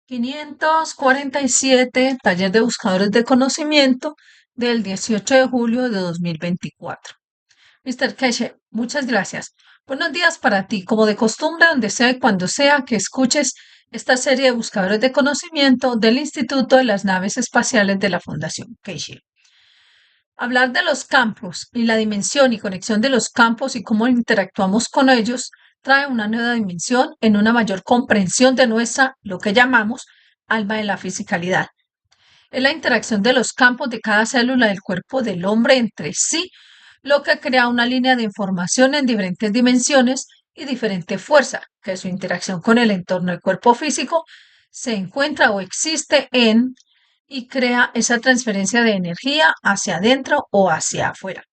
547, taller de buscadores de conocimiento del 18 de julio de 2024. Mr. Keshe, muchas gracias. Buenos días para ti, como de costumbre, donde sea y cuando sea que escuches esta serie de buscadores de conocimiento del Instituto de las Naves Espaciales de la Fundación Keshe. Hablar de los campos y la dimensión y conexión de los campos y cómo interactuamos con ellos trae una nueva dimensión en una mayor comprensión de nuestra, lo que llamamos, alma de la fisicalidad. Es la interacción de los campos de cada célula del cuerpo del hombre entre sí, lo que crea una línea de información en diferentes dimensiones y diferente fuerza, que su interacción con el entorno del cuerpo físico se encuentra o existe en y crea esa transferencia de energía hacia adentro o hacia afuera.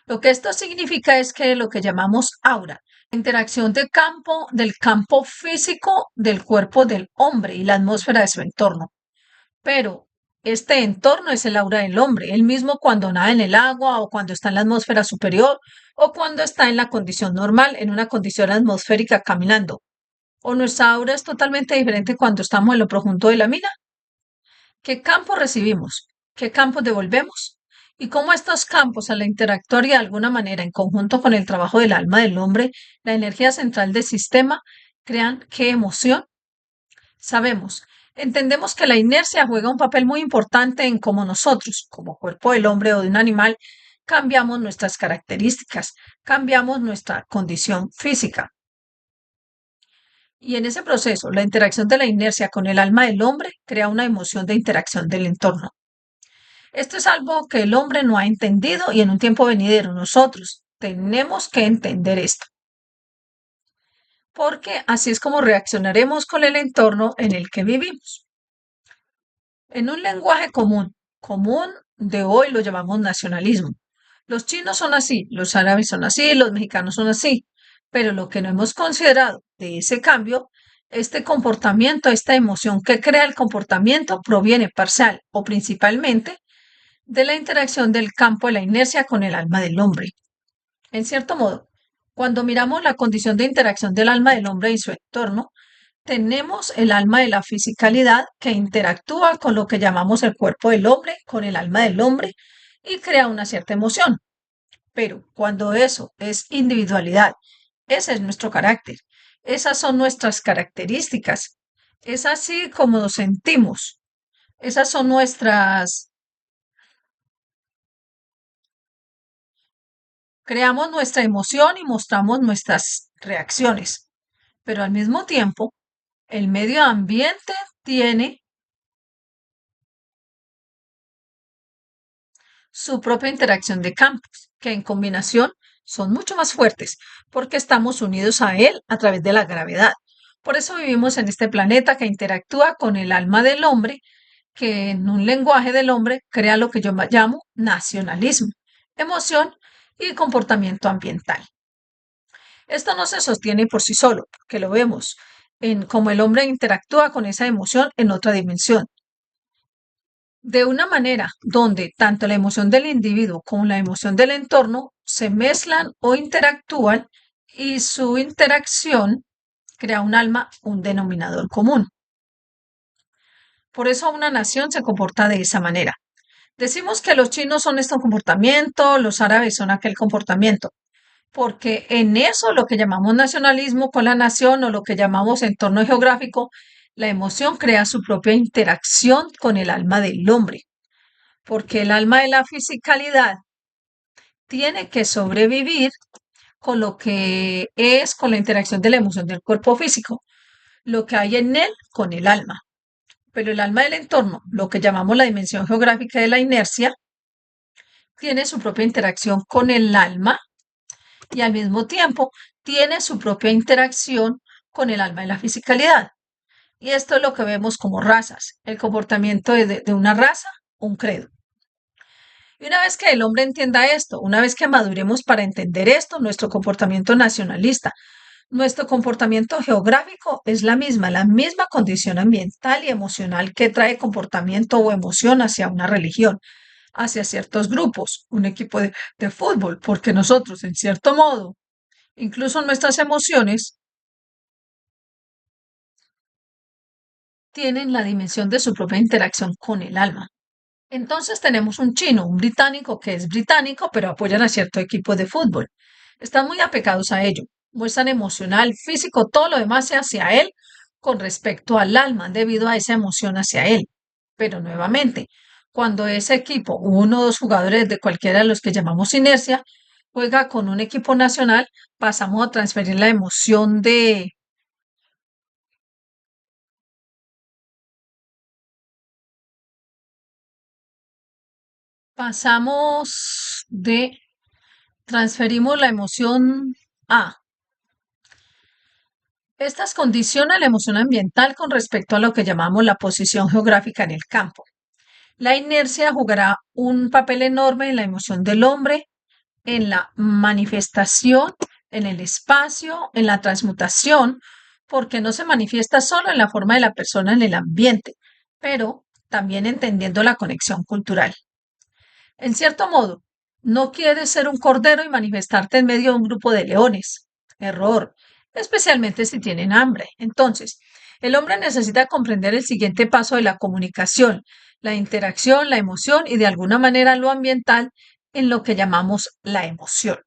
Lo que esto significa es que lo que llamamos aura, la interacción del campo físico del cuerpo del hombre y la atmósfera de su entorno. Pero este entorno es el aura del hombre, el mismo cuando nada en el agua o cuando está en la atmósfera superior o cuando está en la condición normal, en una condición atmosférica caminando. O nuestra aura es totalmente diferente cuando estamos en lo profundo de la mina. ¿Qué campos recibimos? ¿Qué campos devolvemos? Y cómo estos campos, al interactuar y de alguna manera en conjunto con el trabajo del alma del hombre, la energía central del sistema, crean qué emoción. Sabemos, entendemos que la inercia juega un papel muy importante en cómo nosotros, como cuerpo del hombre o de un animal, cambiamos nuestras características, cambiamos nuestra condición física. Y en ese proceso, la interacción de la inercia con el alma del hombre crea una emoción de interacción del entorno. Esto es algo que el hombre no ha entendido y en un tiempo venidero nosotros tenemos que entender esto, porque así es como reaccionaremos con el entorno en el que vivimos. En un lenguaje común de hoy lo llamamos nacionalismo. Los chinos son así, los árabes son así, los mexicanos son así, pero lo que no hemos considerado de ese cambio, este comportamiento, esta emoción que crea el comportamiento proviene parcial o principalmente de la interacción del campo de la inercia con el alma del hombre. En cierto modo, cuando miramos la condición de interacción del alma del hombre y su entorno, tenemos el alma de la fisicalidad que interactúa con lo que llamamos el cuerpo del hombre, con el alma del hombre y crea una cierta emoción. Pero cuando eso es individualidad, ese es nuestro carácter, esas son nuestras características, es así como nos sentimos, esas son creamos nuestra emoción y mostramos nuestras reacciones. Pero al mismo tiempo, el medio ambiente tiene su propia interacción de campos, que en combinación son mucho más fuertes, porque estamos unidos a él a través de la gravedad. Por eso vivimos en este planeta que interactúa con el alma del hombre, que en un lenguaje del hombre crea lo que yo llamo nacionalismo, emoción y comportamiento ambiental. Esto no se sostiene por sí solo, porque lo vemos en cómo el hombre interactúa con esa emoción en otra dimensión, de una manera donde tanto la emoción del individuo como la emoción del entorno se mezclan o interactúan y su interacción crea un alma, un denominador común. Por eso una nación se comporta de esa manera. Decimos que los chinos son este comportamiento, los árabes son aquel comportamiento, porque en eso lo que llamamos nacionalismo con la nación o lo que llamamos entorno geográfico, la emoción crea su propia interacción con el alma del hombre, porque el alma de la fisicalidad tiene que sobrevivir con lo que es con la interacción de la emoción del cuerpo físico, lo que hay en él con el alma. Pero el alma del entorno, lo que llamamos la dimensión geográfica de la inercia, tiene su propia interacción con el alma y al mismo tiempo tiene su propia interacción con el alma de la fisicalidad. Y esto es lo que vemos como razas, el comportamiento de una raza, un credo. Y una vez que el hombre entienda esto, una vez que maduremos para entender esto, nuestro comportamiento nacionalista, nuestro comportamiento geográfico es la misma condición ambiental y emocional que trae comportamiento o emoción hacia una religión, hacia ciertos grupos, un equipo de fútbol, porque nosotros, en cierto modo, incluso nuestras emociones tienen la dimensión de su propia interacción con el alma. Entonces tenemos un chino, un británico que es británico, pero apoyan a cierto equipo de fútbol. Están muy apegados a ello. Muestran emocional, físico, todo lo demás hacia él con respecto al alma, debido a esa emoción hacia él. Pero nuevamente, cuando ese equipo, uno o dos jugadores de cualquiera de los que llamamos inercia, juega con un equipo nacional, pasamos a transferir la emoción pasamos de, transferimos la emoción a. Estas condicionan la emoción ambiental con respecto a lo que llamamos la posición geográfica en el campo. La inercia jugará un papel enorme en la emoción del hombre, en la manifestación, en el espacio, en la transmutación, porque no se manifiesta solo en la forma de la persona en el ambiente, pero también entendiendo la conexión cultural. En cierto modo, no quieres ser un cordero y manifestarte en medio de un grupo de leones. Error, especialmente si tienen hambre. Entonces, el hombre necesita comprender el siguiente paso de la comunicación, la interacción, la emoción y de alguna manera lo ambiental en lo que llamamos la emoción.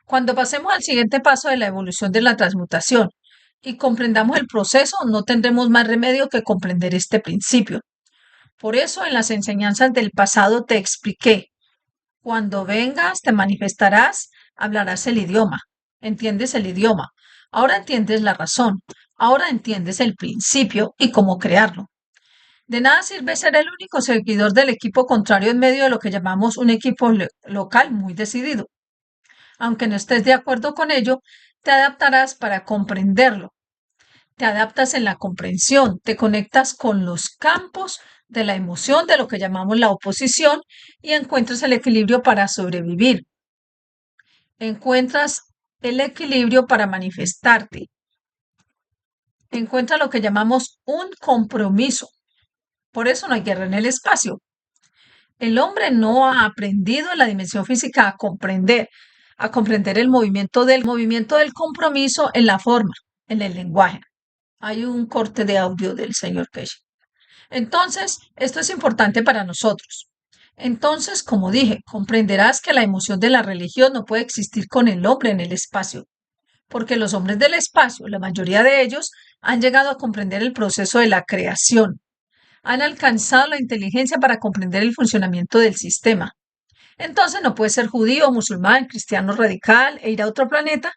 Cuando pasemos al siguiente paso de la evolución de la transmutación y comprendamos el proceso, no tendremos más remedio que comprender este principio. Por eso en las enseñanzas del pasado te expliqué: cuando vengas, te manifestarás, hablarás el idioma, entiendes el idioma, ahora entiendes la razón, ahora entiendes el principio y cómo crearlo. De nada sirve ser el único seguidor del equipo contrario en medio de lo que llamamos un equipo local muy decidido. Aunque no estés de acuerdo con ello, te adaptarás para comprenderlo. Te adaptas en la comprensión, te conectas con los campos de la emoción de lo que llamamos la oposición y encuentras el equilibrio para sobrevivir. Encuentras el equilibrio para manifestarte. Encuentras lo que llamamos un compromiso. Por eso no hay guerra en el espacio. El hombre no ha aprendido en la dimensión física a comprender el movimiento del compromiso en la forma, en el lenguaje. Hay un corte de audio del señor Keshe. Entonces, esto es importante para nosotros. Entonces, como dije, comprenderás que la emoción de la religión no puede existir con el hombre en el espacio, porque los hombres del espacio, la mayoría de ellos, han llegado a comprender el proceso de la creación, han alcanzado la inteligencia para comprender el funcionamiento del sistema. Entonces no puede ser judío, musulmán, cristiano radical e ir a otro planeta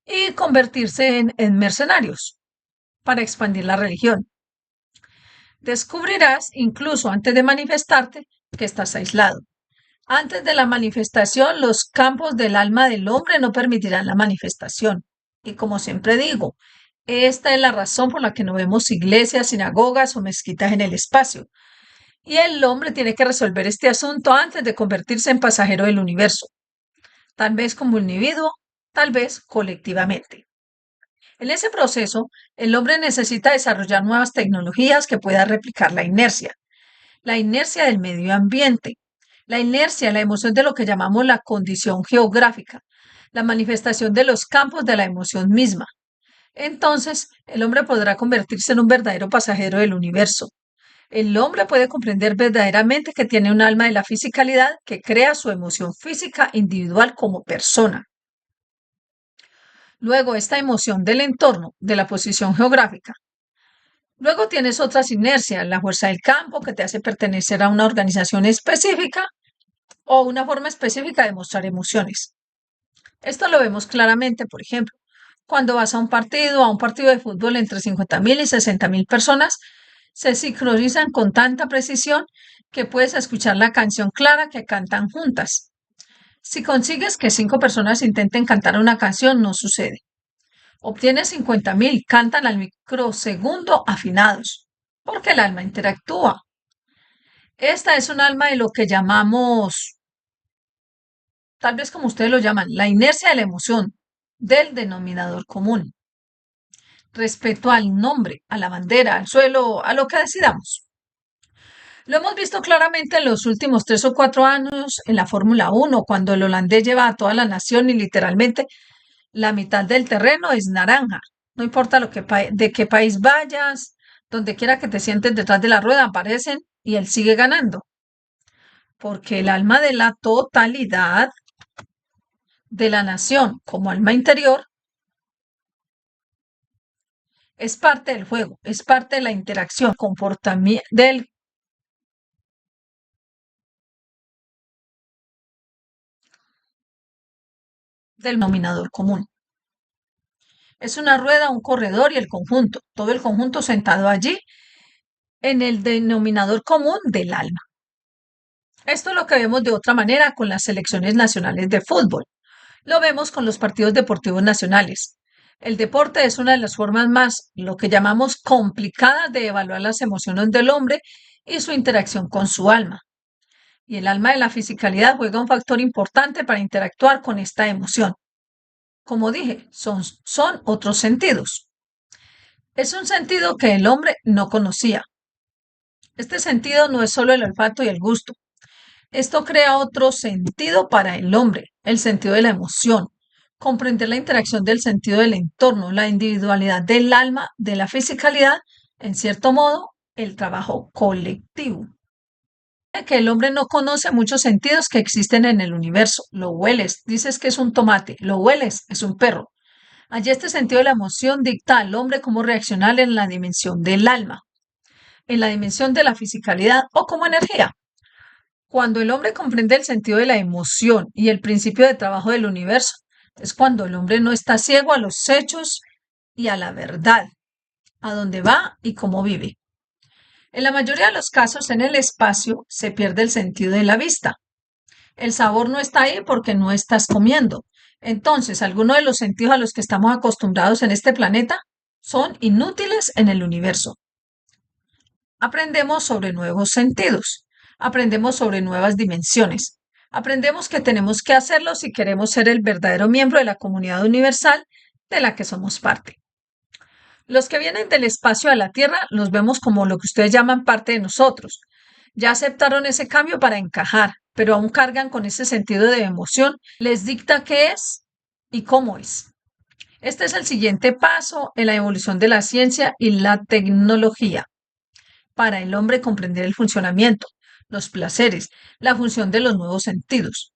y convertirse en mercenarios para expandir la religión. Descubrirás, incluso antes de manifestarte, que estás aislado. Antes de la manifestación, los campos del alma del hombre no permitirán la manifestación. Y como siempre digo, esta es la razón por la que no vemos iglesias, sinagogas o mezquitas en el espacio. Y el hombre tiene que resolver este asunto antes de convertirse en pasajero del universo, tal vez como individuo, tal vez colectivamente. En ese proceso, el hombre necesita desarrollar nuevas tecnologías que puedan replicar la inercia del medio ambiente, la inercia, la emoción de lo que llamamos la condición geográfica, la manifestación de los campos de la emoción misma. Entonces, el hombre podrá convertirse en un verdadero pasajero del universo. El hombre puede comprender verdaderamente que tiene un alma de la fisicalidad que crea su emoción física individual como persona. Luego, esta emoción del entorno, de la posición geográfica. Luego tienes otras inercias, la fuerza del campo que te hace pertenecer a una organización específica o una forma específica de mostrar emociones. Esto lo vemos claramente, por ejemplo, cuando vas a un partido de fútbol entre 50.000 y 60.000 personas, se sincronizan con tanta precisión que puedes escuchar la canción clara que cantan juntas. Si consigues que 5 personas intenten cantar una canción, no sucede. Obtienes 50.000, cantan al microsegundo afinados, porque el alma interactúa. Esta es un alma de lo que llamamos, tal vez como ustedes lo llaman, la inercia de la emoción, del denominador común, respecto al nombre, a la bandera, al suelo, a lo que decidamos. Lo hemos visto claramente en los últimos 3 o 4 años en la Fórmula 1, cuando el holandés lleva a toda la nación y literalmente la mitad del terreno es naranja. No importa de qué país vayas, Donde quiera que te sientes detrás de la rueda aparecen y él sigue ganando. Porque el alma de la totalidad de la nación como alma interior es parte del juego, es parte de la interacción, comportamiento del denominador común. Es una rueda, un corredor y el conjunto, todo el conjunto sentado allí en el denominador común del alma. Esto es lo que vemos de otra manera con las selecciones nacionales de fútbol. Lo vemos con los partidos deportivos nacionales. El deporte es una de las formas más, lo que llamamos, complicadas de evaluar las emociones del hombre y su interacción con su alma. Y el alma de la fisicalidad juega un factor importante para interactuar con esta emoción. Como dije, son otros sentidos. Es un sentido que el hombre no conocía. Este sentido no es solo el olfato y el gusto. Esto crea otro sentido para el hombre, el sentido de la emoción, comprender la interacción del sentido del entorno, la individualidad del alma, de la fisicalidad, en cierto modo, el trabajo colectivo. Que el hombre no conoce muchos sentidos que existen en el universo. Lo hueles, dices que es un tomate, lo hueles, es un perro. Allí este sentido de la emoción dicta al hombre cómo reaccionar en la dimensión del alma, en la dimensión de la fisicalidad o como energía. Cuando el hombre comprende el sentido de la emoción y el principio de trabajo del universo, es cuando el hombre no está ciego a los hechos y a la verdad, a dónde va y cómo vive. En la mayoría de los casos en el espacio se pierde el sentido de la vista. El sabor no está ahí porque no estás comiendo. Entonces, algunos de los sentidos a los que estamos acostumbrados en este planeta son inútiles en el universo. Aprendemos sobre nuevos sentidos, aprendemos sobre nuevas dimensiones, aprendemos que tenemos que hacerlo si queremos ser el verdadero miembro de la comunidad universal de la que somos parte. Los que vienen del espacio a la Tierra los vemos como lo que ustedes llaman parte de nosotros. Ya aceptaron ese cambio para encajar, pero aún cargan con ese sentido de emoción. Les dicta qué es y cómo es. Este es el siguiente paso en la evolución de la ciencia y la tecnología para el hombre comprender el funcionamiento, los placeres, la función de los nuevos sentidos.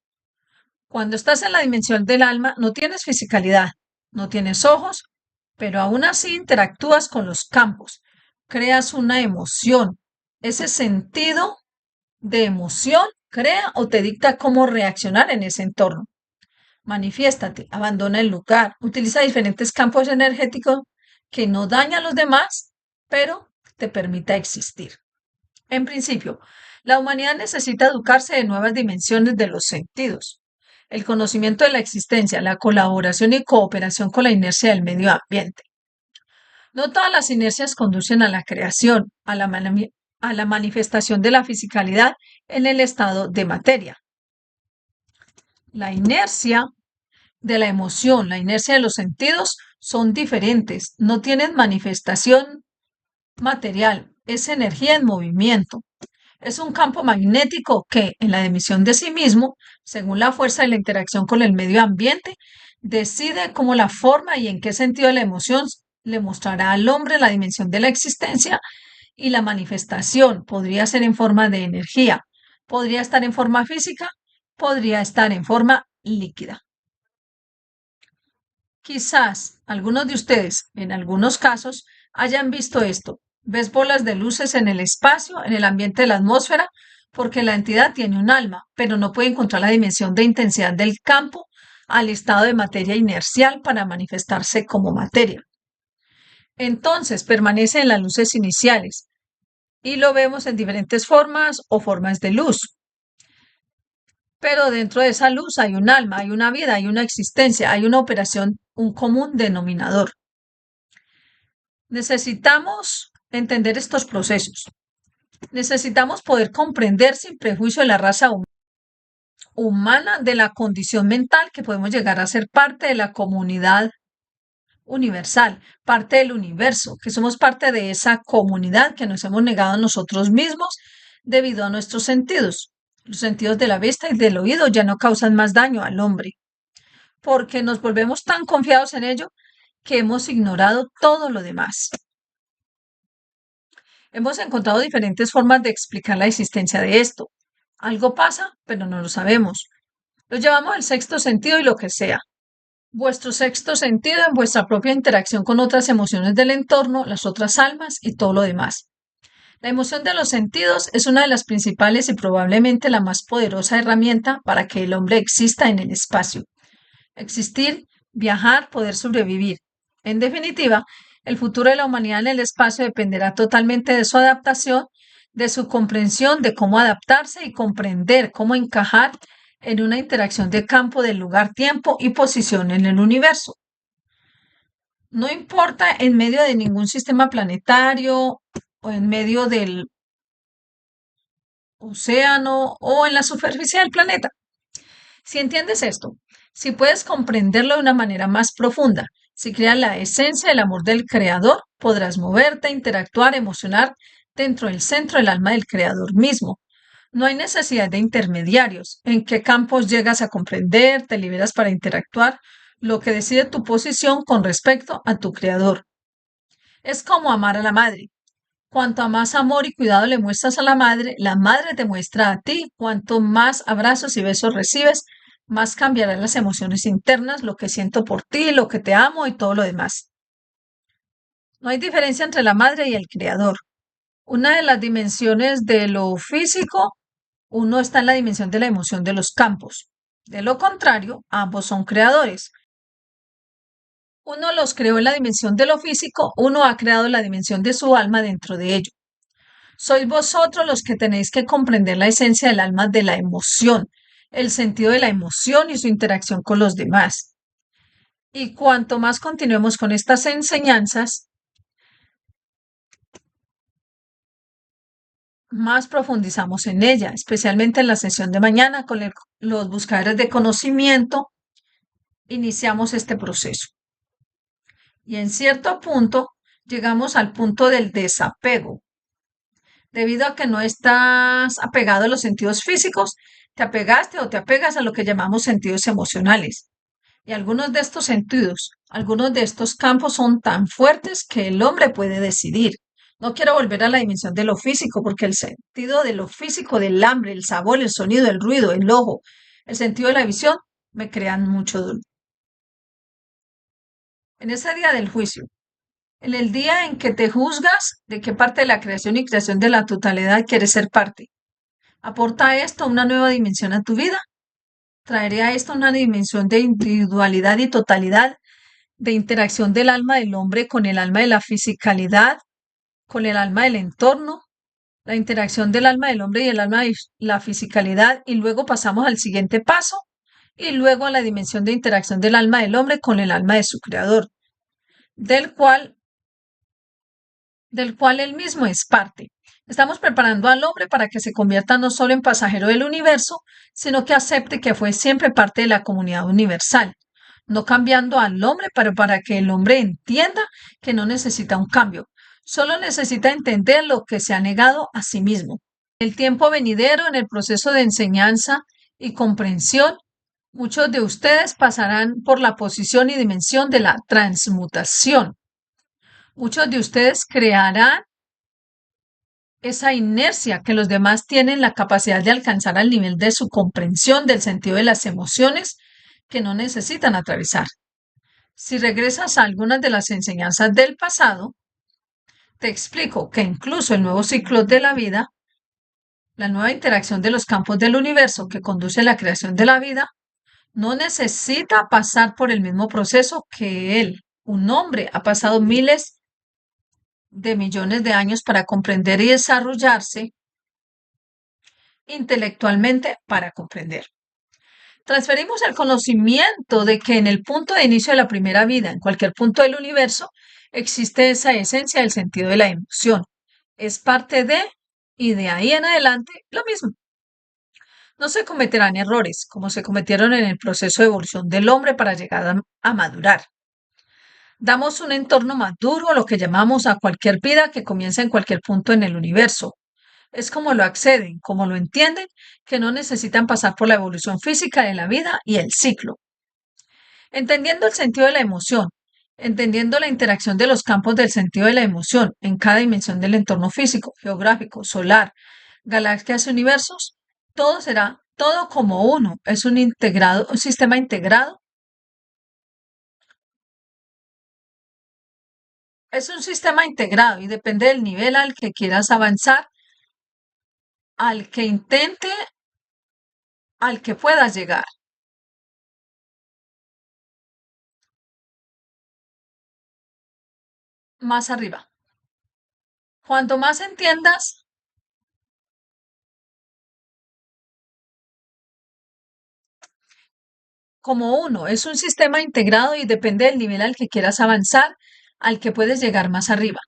Cuando estás en la dimensión del alma, no tienes fisicalidad, no tienes ojos, pero aún así interactúas con los campos, creas una emoción. Ese sentido de emoción crea o te dicta cómo reaccionar en ese entorno. Manifiéstate, abandona el lugar, utiliza diferentes campos energéticos que no dañan a los demás, pero te permita existir. En principio, la humanidad necesita educarse de nuevas dimensiones de los sentidos, el conocimiento de la existencia, la colaboración y cooperación con la inercia del medio ambiente. No todas las inercias conducen a la creación, a la manifestación de la fisicalidad en el estado de materia. La inercia de la emoción, la inercia de los sentidos son diferentes, no tienen manifestación material, es energía en movimiento. Es un campo magnético que, en la emisión de sí mismo, según la fuerza de la interacción con el medio ambiente, decide cómo la forma y en qué sentido la emoción le mostrará al hombre la dimensión de la existencia y la manifestación podría ser en forma de energía, podría estar en forma física, podría estar en forma líquida. Quizás algunos de ustedes, en algunos casos, hayan visto esto. Ves bolas de luces en el espacio, en el ambiente de la atmósfera, porque la entidad tiene un alma, pero no puede encontrar la dimensión de intensidad del campo al estado de materia inercial para manifestarse como materia. Entonces permanece en las luces iniciales y lo vemos en diferentes formas o formas de luz. Pero dentro de esa luz hay un alma, hay una vida, hay una existencia, hay una operación, un común denominador. Necesitamos entender estos procesos. Necesitamos poder comprender sin prejuicio de la raza humana, de la condición mental, que podemos llegar a ser parte de la comunidad universal, parte del universo, que somos parte de esa comunidad que nos hemos negado a nosotros mismos debido a nuestros sentidos. Los sentidos de la vista y del oído ya no causan más daño al hombre, porque nos volvemos tan confiados en ello que hemos ignorado todo lo demás. Hemos encontrado diferentes formas de explicar la existencia de esto. Algo pasa, pero no lo sabemos. Lo llamamos el sexto sentido y lo que sea. Vuestro sexto sentido en vuestra propia interacción con otras emociones del entorno, las otras almas y todo lo demás. La emoción de los sentidos es una de las principales y probablemente la más poderosa herramienta para que el hombre exista en el espacio. Existir, viajar, poder sobrevivir. En definitiva, el futuro de la humanidad en el espacio dependerá totalmente de su adaptación, de su comprensión de cómo adaptarse y comprender cómo encajar en una interacción de campo del lugar, tiempo y posición en el universo. No importa en medio de ningún sistema planetario o en medio del océano o en la superficie del planeta. Si entiendes esto, si puedes comprenderlo de una manera más profunda, si creas la esencia del amor del creador, podrás moverte, interactuar, emocionar dentro del centro del alma del creador mismo. No hay necesidad de intermediarios. ¿En qué campos llegas a comprender, te liberas para interactuar? Lo que decide tu posición con respecto a tu creador. Es como amar a la madre. Cuanto más amor y cuidado le muestras a la madre te muestra a ti. Cuanto más abrazos y besos recibes, más cambiarán las emociones internas, lo que siento por ti, lo que te amo y todo lo demás. No hay diferencia entre la madre y el creador. Una de las dimensiones de lo físico, uno está en la dimensión de la emoción de los campos. De lo contrario, ambos son creadores. Uno los creó en la dimensión de lo físico, uno ha creado la dimensión de su alma dentro de ello. Sois vosotros los que tenéis que comprender la esencia del alma de la emoción, el sentido de la emoción y su interacción con los demás. Y cuanto más continuemos con estas enseñanzas, más profundizamos en ella, especialmente en la sesión de mañana con los buscadores de conocimiento, iniciamos este proceso. Y en cierto punto llegamos al punto del desapego. Debido a que no estás apegado a los sentidos físicos, te apegaste o te apegas a lo que llamamos sentidos emocionales. Y algunos de estos sentidos, algunos de estos campos son tan fuertes que el hombre puede decidir. No quiero volver a la dimensión de lo físico, porque el sentido de lo físico, del hambre, el sabor, el sonido, el ruido, el ojo, el sentido de la visión, me crean mucho dolor. En ese día del juicio, en el día en que te juzgas de qué parte de la creación y creación de la totalidad quieres ser parte, ¿aporta esto una nueva dimensión a tu vida? ¿Traería esto una dimensión de individualidad y totalidad, de interacción del alma del hombre con el alma de la fisicalidad, con el alma del entorno, la interacción del alma del hombre y el alma de la fisicalidad, y luego pasamos al siguiente paso, y luego a la dimensión de interacción del alma del hombre con el alma de su creador, del cual, del cual él mismo es parte. Estamos preparando al hombre para que se convierta no solo en pasajero del universo, sino que acepte que fue siempre parte de la comunidad universal, no cambiando al hombre, pero para que el hombre entienda que no necesita un cambio, solo necesita entender lo que se ha negado a sí mismo. El tiempo venidero, en el proceso de enseñanza y comprensión, muchos de ustedes pasarán por la posición y dimensión de la transmutación. Muchos de ustedes crearán esa inercia que los demás tienen la capacidad de alcanzar al nivel de su comprensión del sentido de las emociones que no necesitan atravesar. Si regresas a algunas de las enseñanzas del pasado, te explico que incluso el nuevo ciclo de la vida, la nueva interacción de los campos del universo que conduce a la creación de la vida, no necesita pasar por el mismo proceso que él, un hombre, ha pasado miles de millones de años para comprender y desarrollarse intelectualmente para comprender. Transferimos el conocimiento de que en el punto de inicio de la primera vida, en cualquier punto del universo, existe esa esencia del sentido de la emoción. Es parte de, y de ahí en adelante, lo mismo. No se cometerán errores, como se cometieron en el proceso de evolución del hombre para llegar a madurar. Damos un entorno maduro, lo que llamamos a cualquier vida que comienza en cualquier punto en el universo. Es como lo acceden, como lo entienden, que no necesitan pasar por la evolución física de la vida y el ciclo. Entendiendo el sentido de la emoción entendiendo la interacción de los campos del sentido de la emoción en cada dimensión del entorno físico, geográfico, solar, galaxias y universos, todo será todo como uno. Es un integrado, un sistema integrado. Es un sistema integrado y depende del nivel al que quieras avanzar, al que intente, al que puedas llegar más arriba. Cuanto más entiendas como uno, es un sistema integrado y depende del nivel al que quieras avanzar, al que puedes llegar más arriba.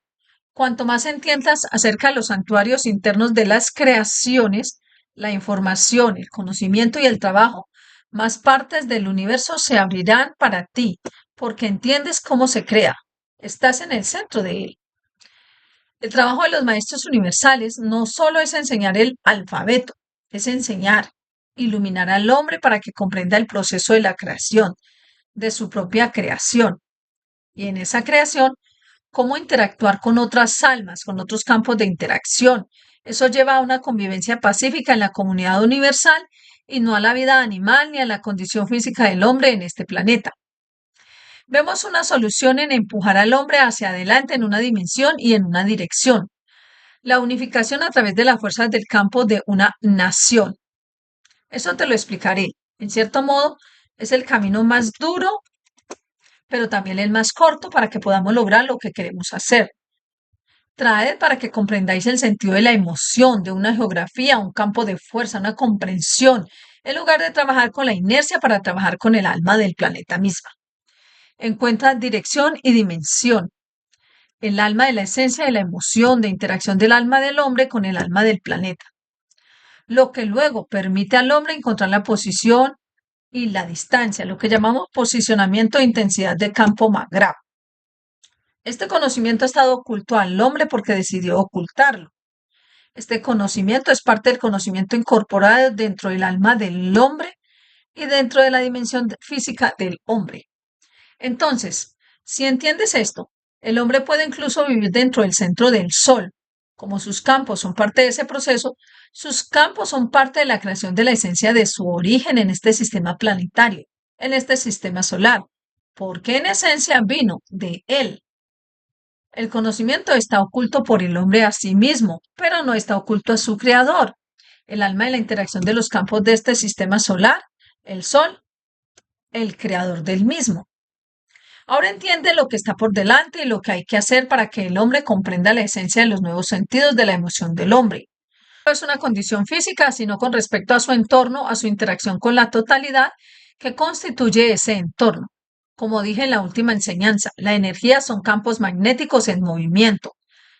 Cuanto más entiendas acerca de los santuarios internos de las creaciones, la información, el conocimiento y el trabajo, más partes del universo se abrirán para ti, porque entiendes cómo se crea. Estás en el centro de él. El trabajo de los maestros universales no solo es enseñar el alfabeto, es enseñar, iluminar al hombre para que comprenda el proceso de la creación, de su propia creación. Y en esa creación, cómo interactuar con otras almas, con otros campos de interacción. Eso lleva a una convivencia pacífica en la comunidad universal y no a la vida animal ni a la condición física del hombre en este planeta. Vemos una solución en empujar al hombre hacia adelante en una dimensión y en una dirección. La unificación a través de las fuerzas del campo de una nación. Eso te lo explicaré. En cierto modo, es el camino más duro, pero también el más corto para que podamos lograr lo que queremos hacer. Traed para que comprendáis el sentido de la emoción, de una geografía, un campo de fuerza, una comprensión, en lugar de trabajar con la inercia para trabajar con el alma del planeta misma. Encuentra dirección y dimensión. El alma de la esencia de la emoción, de interacción del alma del hombre con el alma del planeta. Lo que luego permite al hombre encontrar la posición y la distancia, lo que llamamos posicionamiento e intensidad de campo McGrath. Este conocimiento ha estado oculto al hombre porque decidió ocultarlo. Este conocimiento es parte del conocimiento incorporado dentro del alma del hombre y dentro de la dimensión física del hombre. Entonces, si entiendes esto, el hombre puede incluso vivir dentro del centro del sol. Como sus campos son parte de ese proceso, sus campos son parte de la creación de la esencia de su origen en este sistema planetario, en este sistema solar, porque en esencia vino de él. El conocimiento está oculto por el hombre a sí mismo, pero no está oculto a su creador. El alma de la interacción de los campos de este sistema solar, el sol, el creador del mismo. Ahora entiende lo que está por delante y lo que hay que hacer para que el hombre comprenda la esencia de los nuevos sentidos de la emoción del hombre. No es una condición física, sino con respecto a su entorno, a su interacción con la totalidad que constituye ese entorno. Como dije en la última enseñanza, la energía son campos magnéticos en movimiento.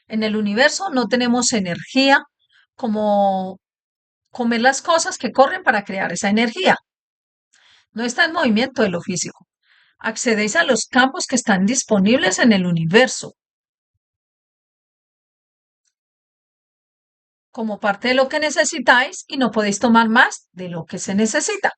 En el universo no tenemos energía como comer las cosas que corren para crear esa energía. No está en movimiento de lo físico. Accedéis a los campos que están disponibles en el universo como parte de lo que necesitáis y no podéis tomar más de lo que se necesita.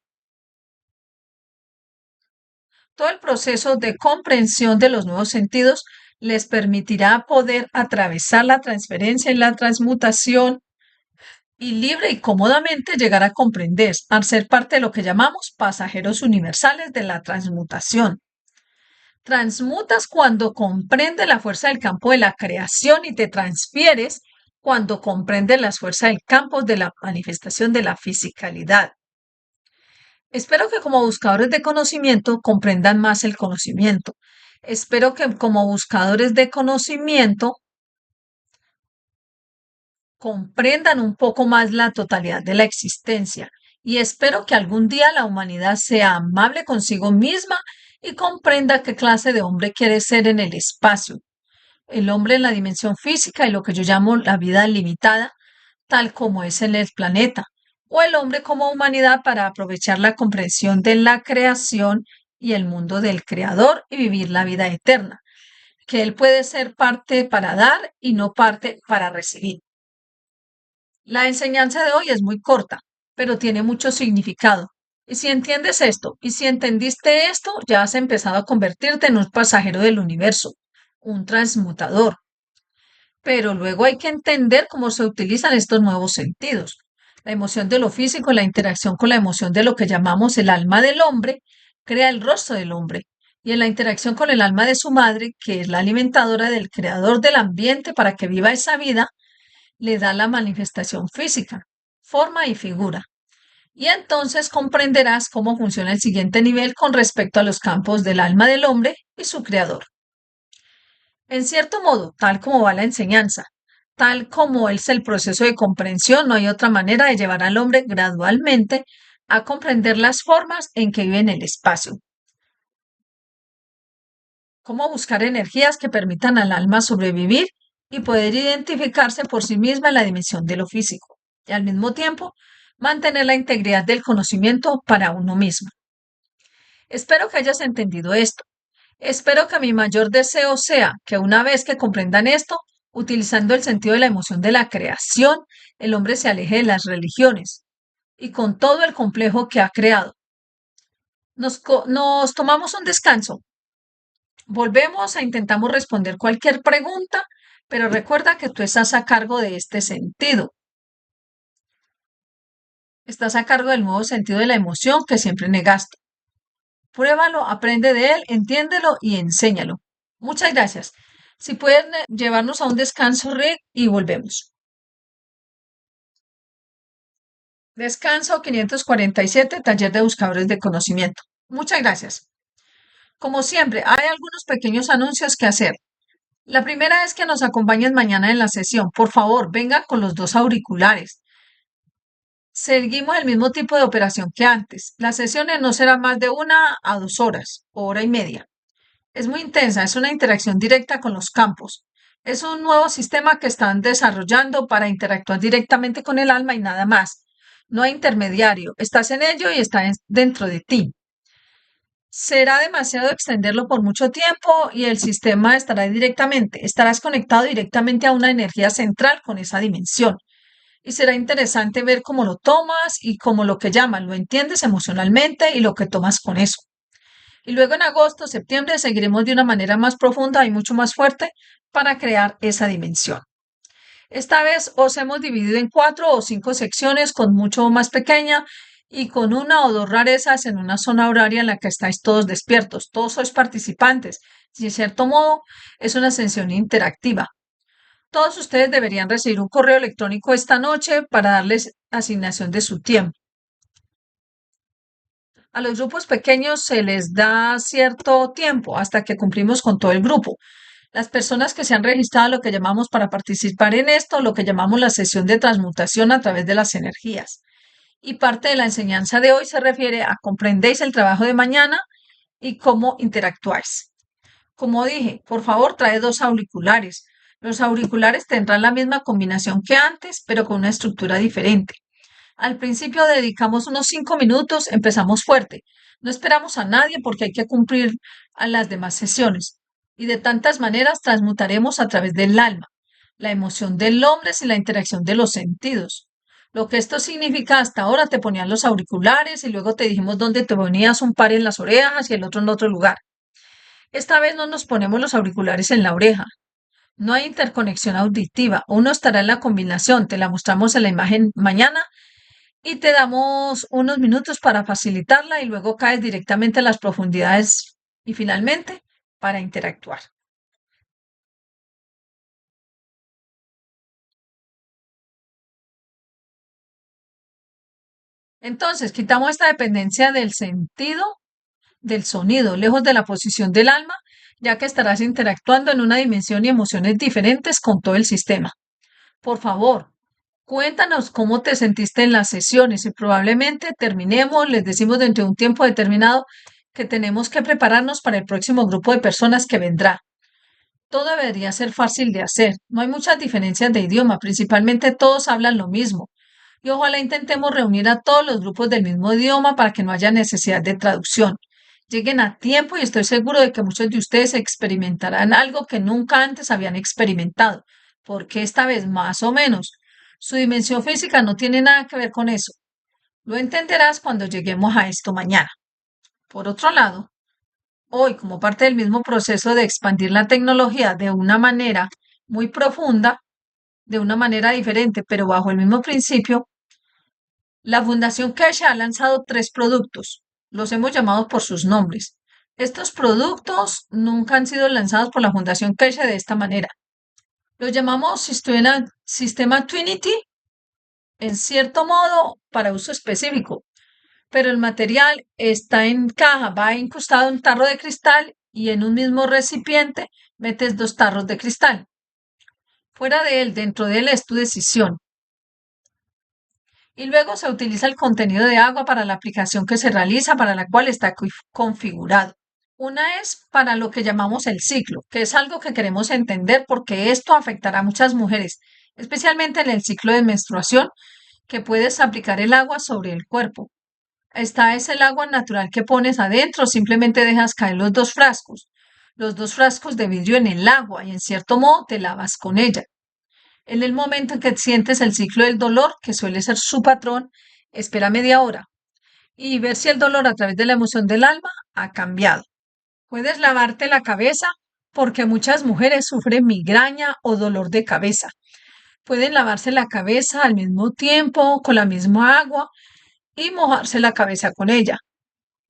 Todo el proceso de comprensión de los nuevos sentidos les permitirá poder atravesar la transferencia y la transmutación y libre y cómodamente llegar a comprender, al ser parte de lo que llamamos pasajeros universales de la transmutación. Transmutas cuando comprende la fuerza del campo de la creación y te transfieres cuando comprende las fuerzas del campo de la manifestación de la fisicalidad. Espero que como buscadores de conocimiento comprendan más el conocimiento. Espero que como buscadores de conocimiento comprendan un poco más la totalidad de la existencia y espero que algún día la humanidad sea amable consigo misma y comprenda qué clase de hombre quiere ser en el espacio. El hombre en la dimensión física y lo que yo llamo la vida limitada, tal como es en el planeta, o el hombre como humanidad para aprovechar la comprensión de la creación y el mundo del creador y vivir la vida eterna, que él puede ser parte para dar y no parte para recibir. La enseñanza de hoy es muy corta, pero tiene mucho significado Y si entiendes esto, y si entendiste esto, ya has empezado a convertirte en un pasajero del universo, un transmutador. Pero luego hay que entender cómo se utilizan estos nuevos sentidos. La emoción de lo físico, la interacción con la emoción de lo que llamamos el alma del hombre, crea el rostro del hombre. Y en la interacción con el alma de su madre, que es la alimentadora del creador del ambiente para que viva esa vida, le da la manifestación física, forma y figura. Y entonces comprenderás cómo funciona el siguiente nivel con respecto a los campos del alma del hombre y su creador. En cierto modo, tal como va la enseñanza, tal como es el proceso de comprensión, no hay otra manera de llevar al hombre gradualmente a comprender las formas en que vive en el espacio, cómo buscar energías que permitan al alma sobrevivir y poder identificarse por sí misma en la dimensión de lo físico, y al mismo tiempo mantener la integridad del conocimiento para uno mismo. Espero que hayas entendido esto. Espero que mi mayor deseo sea que una vez que comprendan esto, utilizando el sentido de la emoción de la creación, el hombre se aleje de las religiones y con todo el complejo que ha creado. Nos tomamos un descanso, volvemos e intentamos responder cualquier pregunta, pero recuerda que tú estás a cargo de este sentido. Estás a cargo del nuevo sentido de la emoción que siempre negaste. Pruébalo, aprende de él, entiéndelo y enséñalo. Muchas gracias. Si pueden llevarnos a un descanso, Rick, y volvemos. Descanso 547, taller de buscadores de conocimiento. Muchas gracias. Como siempre, hay algunos pequeños anuncios que hacer. La primera es que nos acompañen mañana en la sesión. Por favor, venga con los dos auriculares. Seguimos el mismo tipo de operación que antes. Las sesiones no serán más de 1 a 2 horas, o hora y media. Es muy intensa, es una interacción directa con los campos. Es un nuevo sistema que están desarrollando para interactuar directamente con el alma y nada más. No hay intermediario, estás en ello y está dentro de ti. Será demasiado extenderlo por mucho tiempo y el sistema estarás conectado directamente a una energía central con esa dimensión. Y será interesante ver cómo lo tomas y cómo lo que llaman lo entiendes emocionalmente y lo que tomas con eso. Y luego en agosto, septiembre, seguiremos de una manera más profunda y mucho más fuerte para crear esa dimensión. Esta vez os hemos dividido en 4 o 5 secciones con mucho más pequeña y con 1 o 2 rarezas en una zona horaria en la que estáis todos despiertos. Todos sois participantes y de cierto modo es una sesión interactiva. Todos ustedes deberían recibir un correo electrónico esta noche para darles asignación de su tiempo. A los grupos pequeños se les da cierto tiempo hasta que cumplimos con todo el grupo. Las personas que se han registrado lo que llamamos para participar en esto, lo que llamamos la sesión de transmutación a través de las energías. Y parte de la enseñanza de hoy se refiere a comprendéis el trabajo de mañana y cómo interactuáis. Como dije, por favor, trae 2 auriculares. Los auriculares tendrán la misma combinación que antes, pero con una estructura diferente. Al principio dedicamos unos 5 minutos, empezamos fuerte. No esperamos a nadie porque hay que cumplir a las demás sesiones. Y de tantas maneras transmutaremos a través del alma, la emoción del hombre sin la interacción de los sentidos. Lo que esto significa, hasta ahora te ponían los auriculares y luego te dijimos dónde te ponías un par en las orejas y el otro en otro lugar. Esta vez no nos ponemos los auriculares en la oreja. No hay interconexión auditiva. Uno estará en la combinación. Te la mostramos en la imagen mañana y te damos unos minutos para facilitarla y luego caes directamente a las profundidades y finalmente para interactuar. Entonces, quitamos esta dependencia del sentido del sonido, lejos de la posición del alma, ya que estarás interactuando en una dimensión y emociones diferentes con todo el sistema. Por favor, cuéntanos cómo te sentiste en las sesiones y probablemente terminemos, les decimos dentro de un tiempo determinado que tenemos que prepararnos para el próximo grupo de personas que vendrá. Todo debería ser fácil de hacer. No hay muchas diferencias de idioma, principalmente todos hablan lo mismo. Y ojalá intentemos reunir a todos los grupos del mismo idioma para que no haya necesidad de traducción. Lleguen a tiempo y estoy seguro de que muchos de ustedes experimentarán algo que nunca antes habían experimentado, porque esta vez más o menos su dimensión física no tiene nada que ver con eso. Lo entenderás cuando lleguemos a esto mañana. Por otro lado, hoy, como parte del mismo proceso de expandir la tecnología de una manera muy profunda, de una manera diferente, pero bajo el mismo principio, la Fundación Keshe ha lanzado tres productos. Los hemos llamado por sus nombres. Estos productos nunca han sido lanzados por la Fundación Keshe de esta manera. Los llamamos sistema Twinity, en cierto modo, para uso específico, pero el material está en caja, va incrustado en tarro de cristal y en un mismo recipiente metes dos tarros de cristal. Fuera de él, dentro de él es tu decisión. Y luego se utiliza el contenido de agua para la aplicación que se realiza, para la cual está configurado. Una es para lo que llamamos el ciclo, que es algo que queremos entender porque esto afectará a muchas mujeres, especialmente en el ciclo de menstruación, que puedes aplicar el agua sobre el cuerpo. Esta es el agua natural que pones adentro, simplemente dejas caer los dos frascos de vidrio en el agua y en cierto modo te lavas con ella. En el momento en que sientes el ciclo del dolor, que suele ser su patrón, espera media hora y ver si el dolor a través de la emoción del alma ha cambiado. Puedes lavarte la cabeza porque muchas mujeres sufren migraña o dolor de cabeza. Pueden lavarse la cabeza al mismo tiempo con la misma agua y mojarse la cabeza con ella,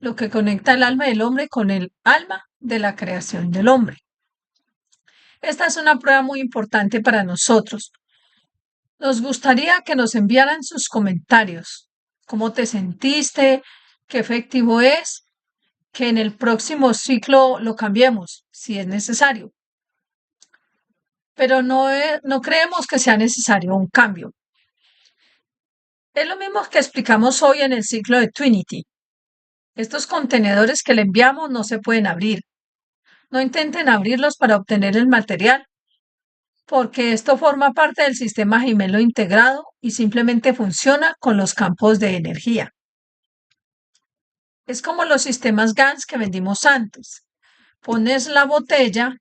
lo que conecta el alma del hombre con el alma de la creación del hombre. Esta es una prueba muy importante para nosotros. Nos gustaría que nos enviaran sus comentarios. ¿Cómo te sentiste? ¿Qué efectivo es? Que en el próximo ciclo lo cambiemos, si es necesario. Pero no creemos que sea necesario un cambio. Es lo mismo que explicamos hoy en el ciclo de Trinity. Estos contenedores que le enviamos no se pueden abrir. No intenten abrirlos para obtener el material, porque esto forma parte del sistema gemelo integrado y simplemente funciona con los campos de energía. Es como los sistemas GANS que vendimos antes. Pones la botella,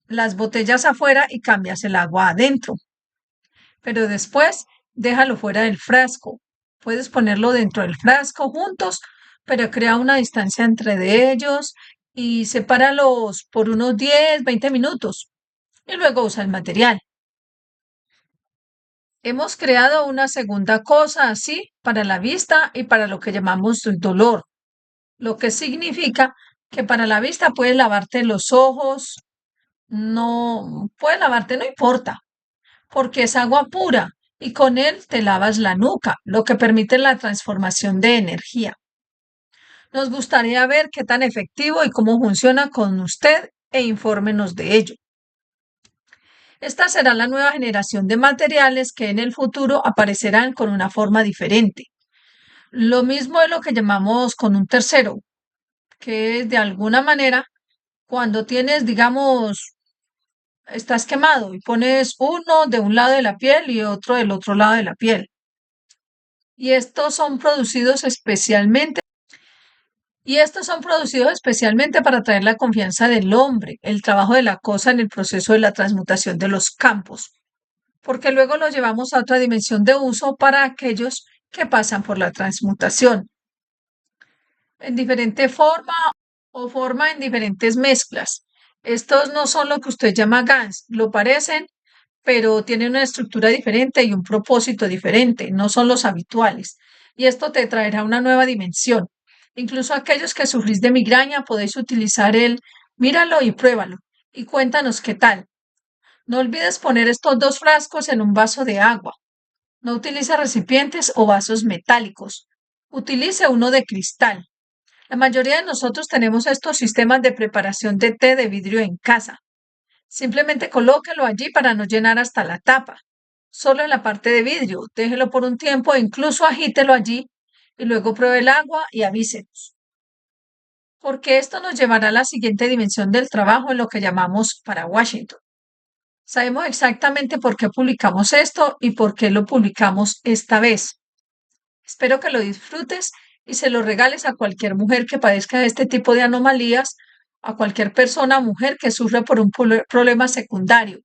las botellas afuera y cambias el agua adentro. Pero después déjalo fuera del frasco. Puedes ponerlo dentro del frasco juntos, pero crea una distancia entre ellos y sepáralos por unos 10, 20 minutos y luego usa el material. Hemos creado una segunda cosa así para la vista y para lo que llamamos el dolor, lo que significa que para la vista puedes lavarte los ojos, no puedes lavarte, no importa, porque es agua pura y con él te lavas la nuca, lo que permite la transformación de energía. Nos gustaría ver qué tan efectivo y cómo funciona con usted e infórmenos de ello. Esta será la nueva generación de materiales que en el futuro aparecerán con una forma diferente. Lo mismo es lo que llamamos con un tercero, que es de alguna manera cuando tienes, digamos, estás quemado y pones uno de un lado de la piel y otro del otro lado de la piel. Y estos son producidos especialmente para traer la confianza del hombre, el trabajo de la cosa en el proceso de la transmutación de los campos, porque luego lo llevamos a otra dimensión de uso para aquellos que pasan por la transmutación en diferente forma o forma en diferentes mezclas. Estos no son lo que usted llama GANs, lo parecen, pero tienen una estructura diferente y un propósito diferente, no son los habituales. Y esto te traerá una nueva dimensión. Incluso aquellos que sufrís de migraña podéis utilizar el míralo y pruébalo y cuéntanos qué tal. No olvides poner estos dos frascos en un vaso de agua. No utilice recipientes o vasos metálicos. Utilice uno de cristal. La mayoría de nosotros tenemos estos sistemas de preparación de té de vidrio en casa. Simplemente colóquelo allí para no llenar hasta la tapa. Solo en la parte de vidrio, déjelo por un tiempo e incluso agítelo allí y luego pruebe el agua y avísenos. Porque esto nos llevará a la siguiente dimensión del trabajo en lo que llamamos para Washington. Sabemos exactamente por qué publicamos esto y por qué lo publicamos esta vez. Espero que lo disfrutes y se lo regales a cualquier mujer que padezca de este tipo de anomalías, a cualquier persona o mujer que sufra por un problema secundario,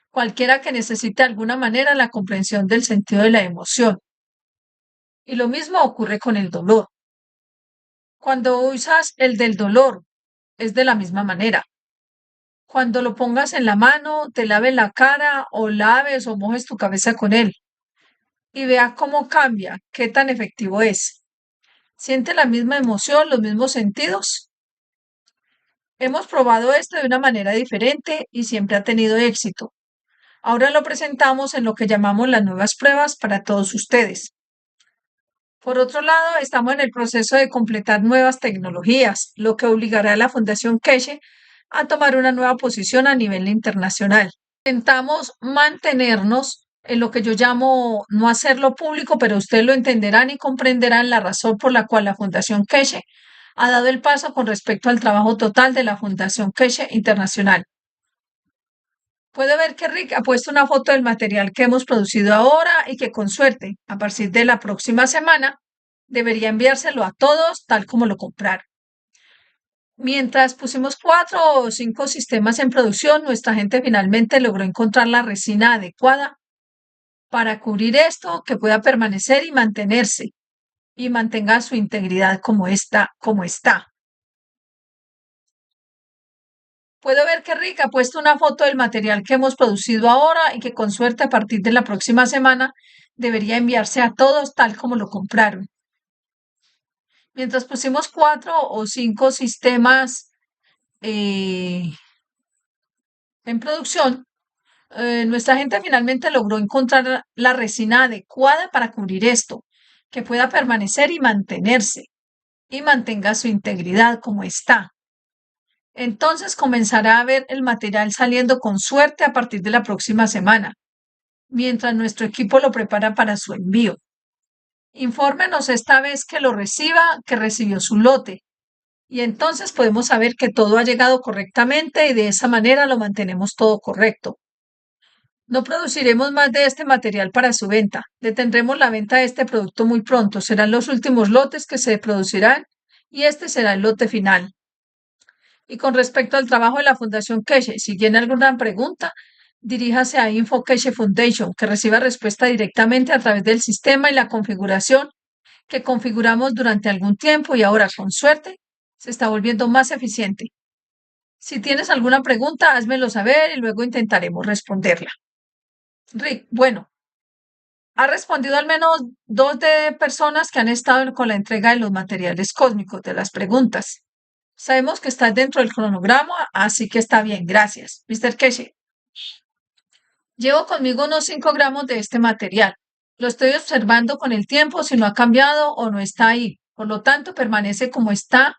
cualquiera que necesite de alguna manera la comprensión del sentido de la emoción. Y lo mismo ocurre con el dolor. Cuando usas el del dolor, es de la misma manera. Cuando lo pongas en la mano, te laves la cara o laves o mojes tu cabeza con él y vea cómo cambia, qué tan efectivo es. ¿Siente la misma emoción, los mismos sentidos? Hemos probado esto de una manera diferente y siempre ha tenido éxito. Ahora lo presentamos en lo que llamamos las nuevas pruebas para todos ustedes. Por otro lado, estamos en el proceso de completar nuevas tecnologías, lo que obligará a la Fundación Keshe a tomar una nueva posición a nivel internacional. Intentamos mantenernos en lo que yo llamo no hacerlo público, pero ustedes lo entenderán y comprenderán la razón por la cual la Fundación Keshe ha dado el paso con respecto al trabajo total de la Fundación Keshe Internacional. Puede ver que Rick ha puesto una foto del material que hemos producido ahora y que con suerte, a partir de la próxima semana, debería enviárselo a todos tal como lo compraron. Mientras pusimos 4 o 5 sistemas en producción, nuestra gente finalmente logró encontrar la resina adecuada para cubrir esto, que pueda permanecer y mantenerse y mantenga su integridad como está. Puedo ver que Rick ha puesto una foto del material que hemos producido ahora y que con suerte a partir de la próxima semana debería enviarse a todos tal como lo compraron. Mientras pusimos 4 o 5 sistemas en producción, nuestra gente finalmente logró encontrar la resina adecuada para cubrir esto, que pueda permanecer y mantenerse y mantenga su integridad como está. Entonces comenzará a ver el material saliendo con suerte a partir de la próxima semana, mientras nuestro equipo lo prepara para su envío. Infórmenos esta vez que lo reciba, que recibió su lote, y entonces podemos saber que todo ha llegado correctamente y de esa manera lo mantenemos todo correcto. No produciremos más de este material para su venta. Detendremos la venta de este producto muy pronto. Serán los últimos lotes que se producirán y este será el lote final. Y con respecto al trabajo de la Fundación Keshe, si tiene alguna pregunta, diríjase a Info Keshe Foundation, que reciba respuesta directamente a través del sistema y la configuración que configuramos durante algún tiempo y ahora, con suerte, se está volviendo más eficiente. Si tienes alguna pregunta, házmelo saber y luego intentaremos responderla. Rick, bueno, ha respondido al menos 2 de personas que han estado con la entrega de los materiales cósmicos, de las preguntas. Sabemos que estás dentro del cronograma, así que está bien, gracias. Mr. Keshe, llevo conmigo unos 5 gramos de este material. Lo estoy observando con el tiempo si no ha cambiado o no está ahí. Por lo tanto, permanece como está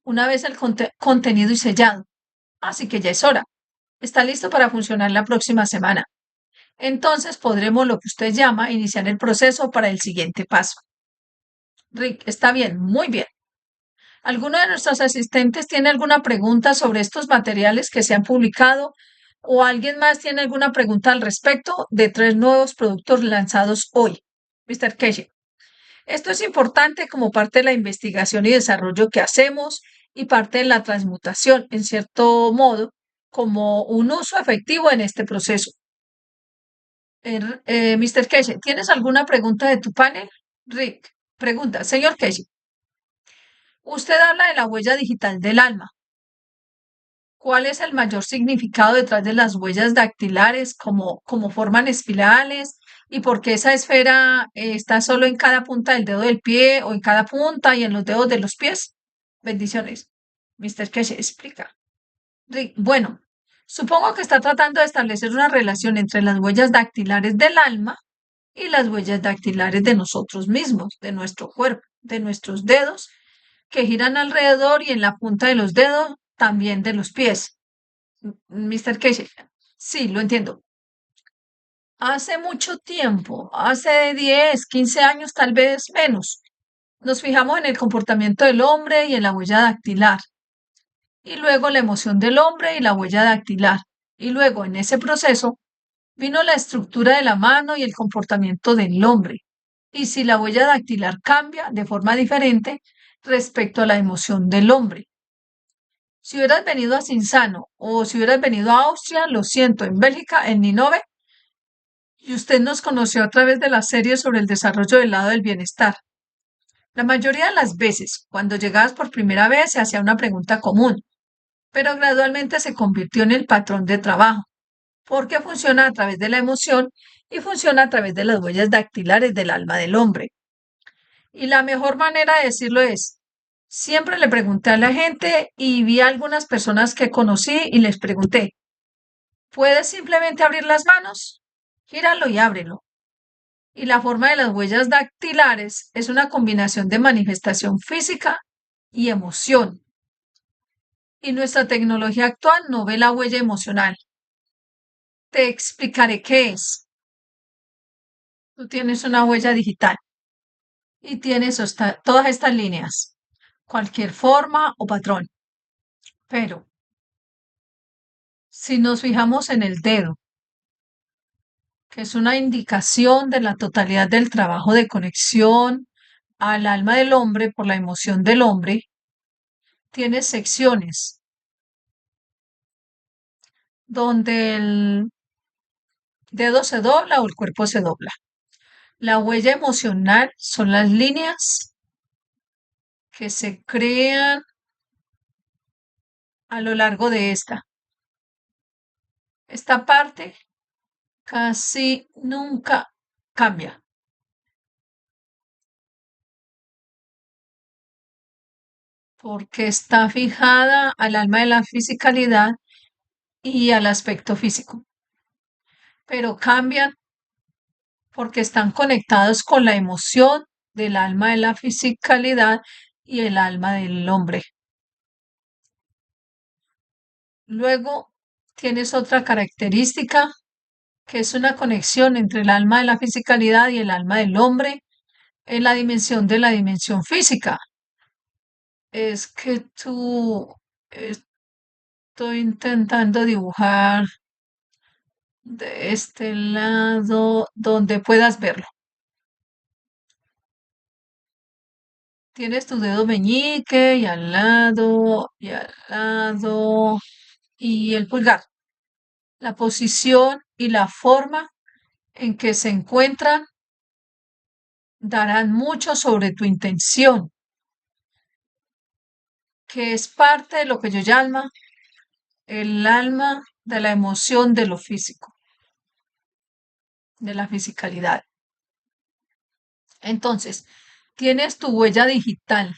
una vez el contenido y sellado. Así que ya es hora. Está listo para funcionar la próxima semana. Entonces podremos, lo que usted llama, iniciar el proceso para el siguiente paso. Rick, está bien, muy bien. ¿Alguno de nuestros asistentes tiene alguna pregunta sobre estos materiales que se han publicado o alguien más tiene alguna pregunta al respecto de 3 nuevos productos lanzados hoy? Mr. Keshe, esto es importante como parte de la investigación y desarrollo que hacemos y parte de la transmutación, en cierto modo, como un uso efectivo en este proceso. Mr. Keshe, ¿tienes alguna pregunta de tu panel? Rick, pregunta, señor Keshe, usted habla de la huella digital del alma. ¿Cuál es el mayor significado detrás de las huellas dactilares como forman espirales y por qué esa esfera está solo en cada punta del dedo del pie o en cada punta y en los dedos de los pies? Bendiciones. Mr. Keshe, explica. Rick, bueno, supongo que está tratando de establecer una relación entre las huellas dactilares del alma y las huellas dactilares de nosotros mismos, de nuestro cuerpo, de nuestros dedos, que giran alrededor y en la punta de los dedos también de los pies. Mr. Keshe, sí, lo entiendo. Hace mucho tiempo, hace 10, 15 años, tal vez menos, nos fijamos en el comportamiento del hombre y en la huella dactilar, y luego la emoción del hombre y la huella dactilar, y luego en ese proceso vino la estructura de la mano y el comportamiento del hombre. Y si la huella dactilar cambia de forma diferente respecto a la emoción del hombre. Si hubieras venido a Cinzano o si hubieras venido a Austria, lo siento, en Bélgica, en Ninove, y usted nos conoció a través de la serie sobre el desarrollo del lado del bienestar. La mayoría de las veces, cuando llegabas por primera vez, se hacía una pregunta común, pero gradualmente se convirtió en el patrón de trabajo, porque funciona a través de la emoción y funciona a través de las huellas dactilares del alma del hombre. Y la mejor manera de decirlo es, siempre le pregunté a la gente y vi a algunas personas que conocí y les pregunté, ¿puedes simplemente abrir las manos? Gíralo y ábrelo. Y la forma de las huellas dactilares es una combinación de manifestación física y emoción. Y nuestra tecnología actual no ve la huella emocional. Te explicaré qué es. Tú tienes una huella digital y tienes todas estas líneas, cualquier forma o patrón. Pero si nos fijamos en el dedo, que es una indicación de la totalidad del trabajo de conexión al alma del hombre por la emoción del hombre, tiene secciones donde el dedo se dobla o el cuerpo se dobla. La huella emocional son las líneas que se crean a lo largo de esta. Esta parte casi nunca cambia porque está fijada al alma de la fisicalidad y al aspecto físico, pero cambian porque están conectados con la emoción del alma de la fisicalidad y el alma del hombre. Luego tienes otra característica que es una conexión entre el alma de la fisicalidad y el alma del hombre en la dimensión de la dimensión física. Es que estoy intentando dibujar de este lado donde puedas verlo. Tienes tu dedo meñique y al lado y el pulgar. La posición y la forma en que se encuentran darán mucho sobre tu intención, que es parte de lo que yo llamo el alma de la emoción de lo físico, de la fisicalidad. Entonces, tienes tu huella digital,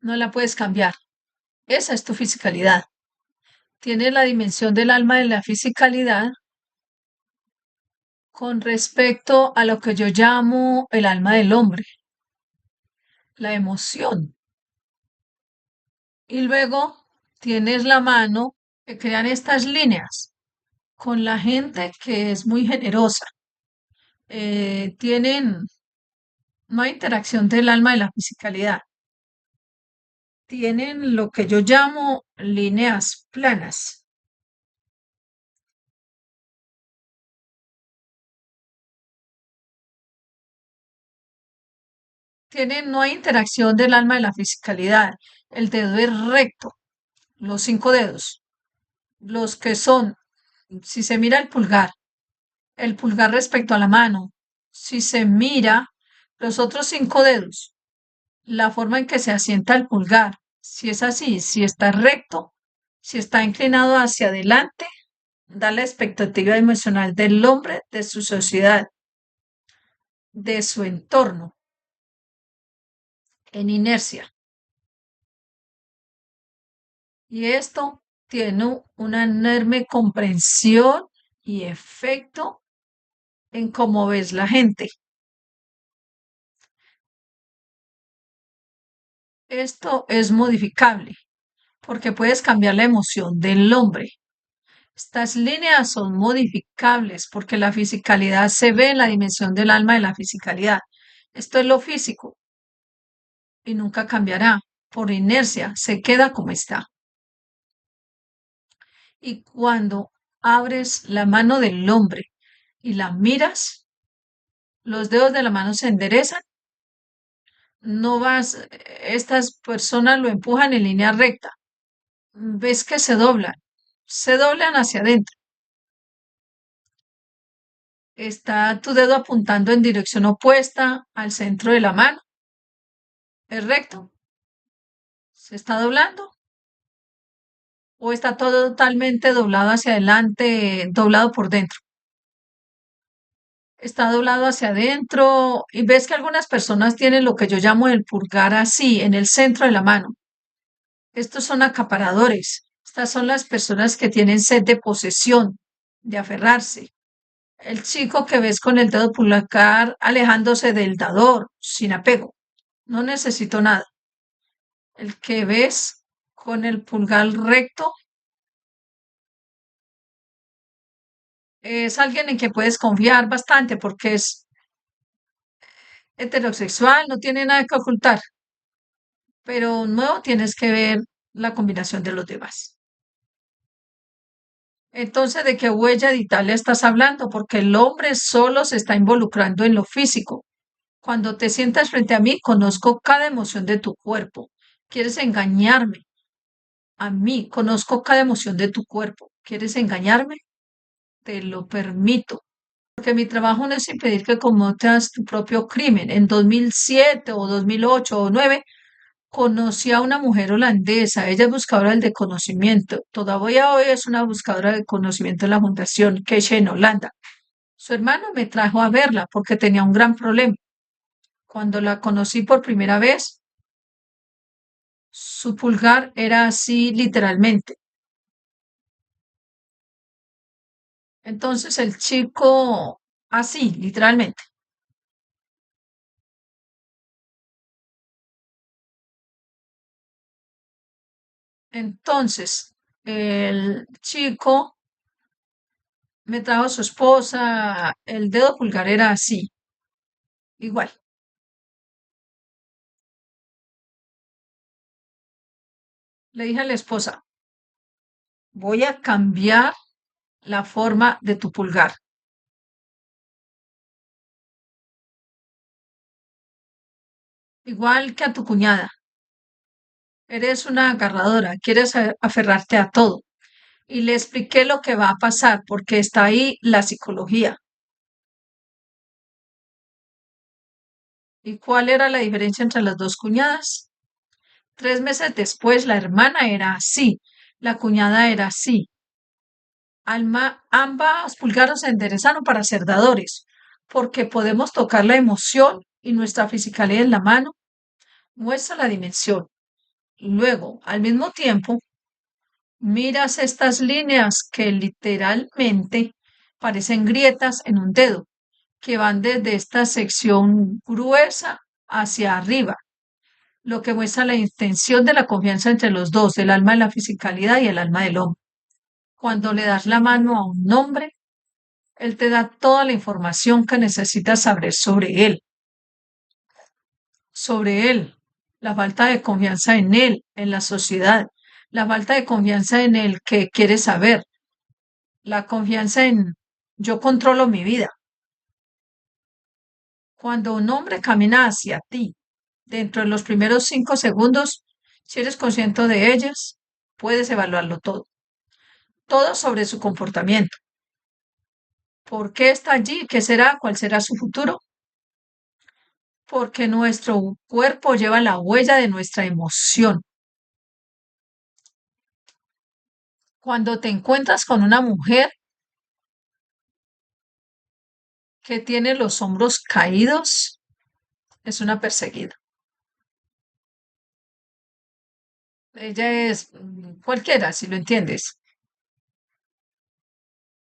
no la puedes cambiar. Esa es tu fisicalidad. Tienes la dimensión del alma de la fisicalidad con respecto a lo que yo llamo el alma del hombre, la emoción. Y luego tienes la mano que crean estas líneas con la gente que es muy generosa. Tienen una interacción del alma y la fisicalidad. Tienen lo que yo llamo líneas planas. No hay interacción del alma y la fisicalidad. El dedo es recto, los 5 dedos, los que son, si se mira el pulgar respecto a la mano, si se mira los otros 5 dedos, la forma en que se asienta el pulgar, si es así, si está recto, si está inclinado hacia adelante, da la expectativa emocional del hombre, de su sociedad, de su entorno, en inercia. Y esto tiene una enorme comprensión y efecto en cómo ves la gente. Esto es modificable porque puedes cambiar la emoción del hombre. Estas líneas son modificables porque la fisicalidad se ve en la dimensión del alma de la fisicalidad. Esto es lo físico y nunca cambiará. Por inercia, se queda como está. Y cuando abres la mano del hombre y la miras, los dedos de la mano se enderezan. No vas, estas personas lo empujan en línea recta. Ves que se doblan hacia adentro. Está tu dedo apuntando en dirección opuesta al centro de la mano ¿Es recto? ¿Se está doblando? ¿O está todo totalmente doblado hacia adelante, doblado por dentro? Está doblado hacia adentro y ves que algunas personas tienen lo que yo llamo el pulgar así, en el centro de la mano. Estos son acaparadores. Estas son las personas que tienen sed de posesión, de aferrarse. El chico que ves con el dedo pulgar alejándose del dador, sin apego. No necesito nada. El que ves con el pulgar recto es alguien en que puedes confiar bastante porque es heterosexual, no tiene nada que ocultar, pero no tienes que ver la combinación de los demás. Entonces, ¿de qué huella digital estás hablando? Porque el hombre solo se está involucrando en lo físico. Cuando te sientas frente a mí, conozco cada emoción de tu cuerpo. ¿Quieres engañarme? A mí, conozco cada emoción de tu cuerpo. ¿Quieres engañarme? Te lo permito. Porque mi trabajo no es impedir que cometas tu propio crimen. En 2007 o 2008 o 2009 conocí a una mujer holandesa. Ella es buscadora del de conocimiento. Todavía hoy es una buscadora de conocimiento en la Fundación Keisha en Holanda. Su hermano me trajo a verla porque tenía un gran problema. Cuando la conocí por primera vez, su pulgar era así literalmente. Entonces el chico, así, literalmente. Entonces el chico me trajo a su esposa, el dedo pulgar era así, igual. Le dije a la esposa, voy a cambiar la forma de tu pulgar, igual que a tu cuñada. Eres una agarradora, quieres aferrarte a todo. Y le expliqué lo que va a pasar, porque está ahí la psicología. ¿Y cuál era la diferencia entre las dos cuñadas? 3 meses después, la hermana era así, la cuñada era así. Ambas pulgares se enderezaron para ser dadores, porque podemos tocar la emoción y nuestra fisicalidad en la mano muestra la dimensión. Luego, al mismo tiempo, miras estas líneas que literalmente parecen grietas en un dedo, que van desde esta sección gruesa hacia arriba, lo que muestra la intención de la confianza entre los dos, el alma de la fisicalidad y el alma del hombre. Cuando le das la mano a un hombre, él te da toda la información que necesitas saber sobre él, la falta de confianza en él, en la sociedad, la falta de confianza en el que quiere saber, la confianza en yo controlo mi vida. Cuando un hombre camina hacia ti, dentro de los primeros 5 segundos, si eres consciente de ellas, puedes evaluarlo todo, todo sobre su comportamiento. ¿Por qué está allí? ¿Qué será? ¿Cuál será su futuro? Porque nuestro cuerpo lleva la huella de nuestra emoción. Cuando te encuentras con una mujer que tiene los hombros caídos, es una perseguida. Ella es cualquiera, si lo entiendes.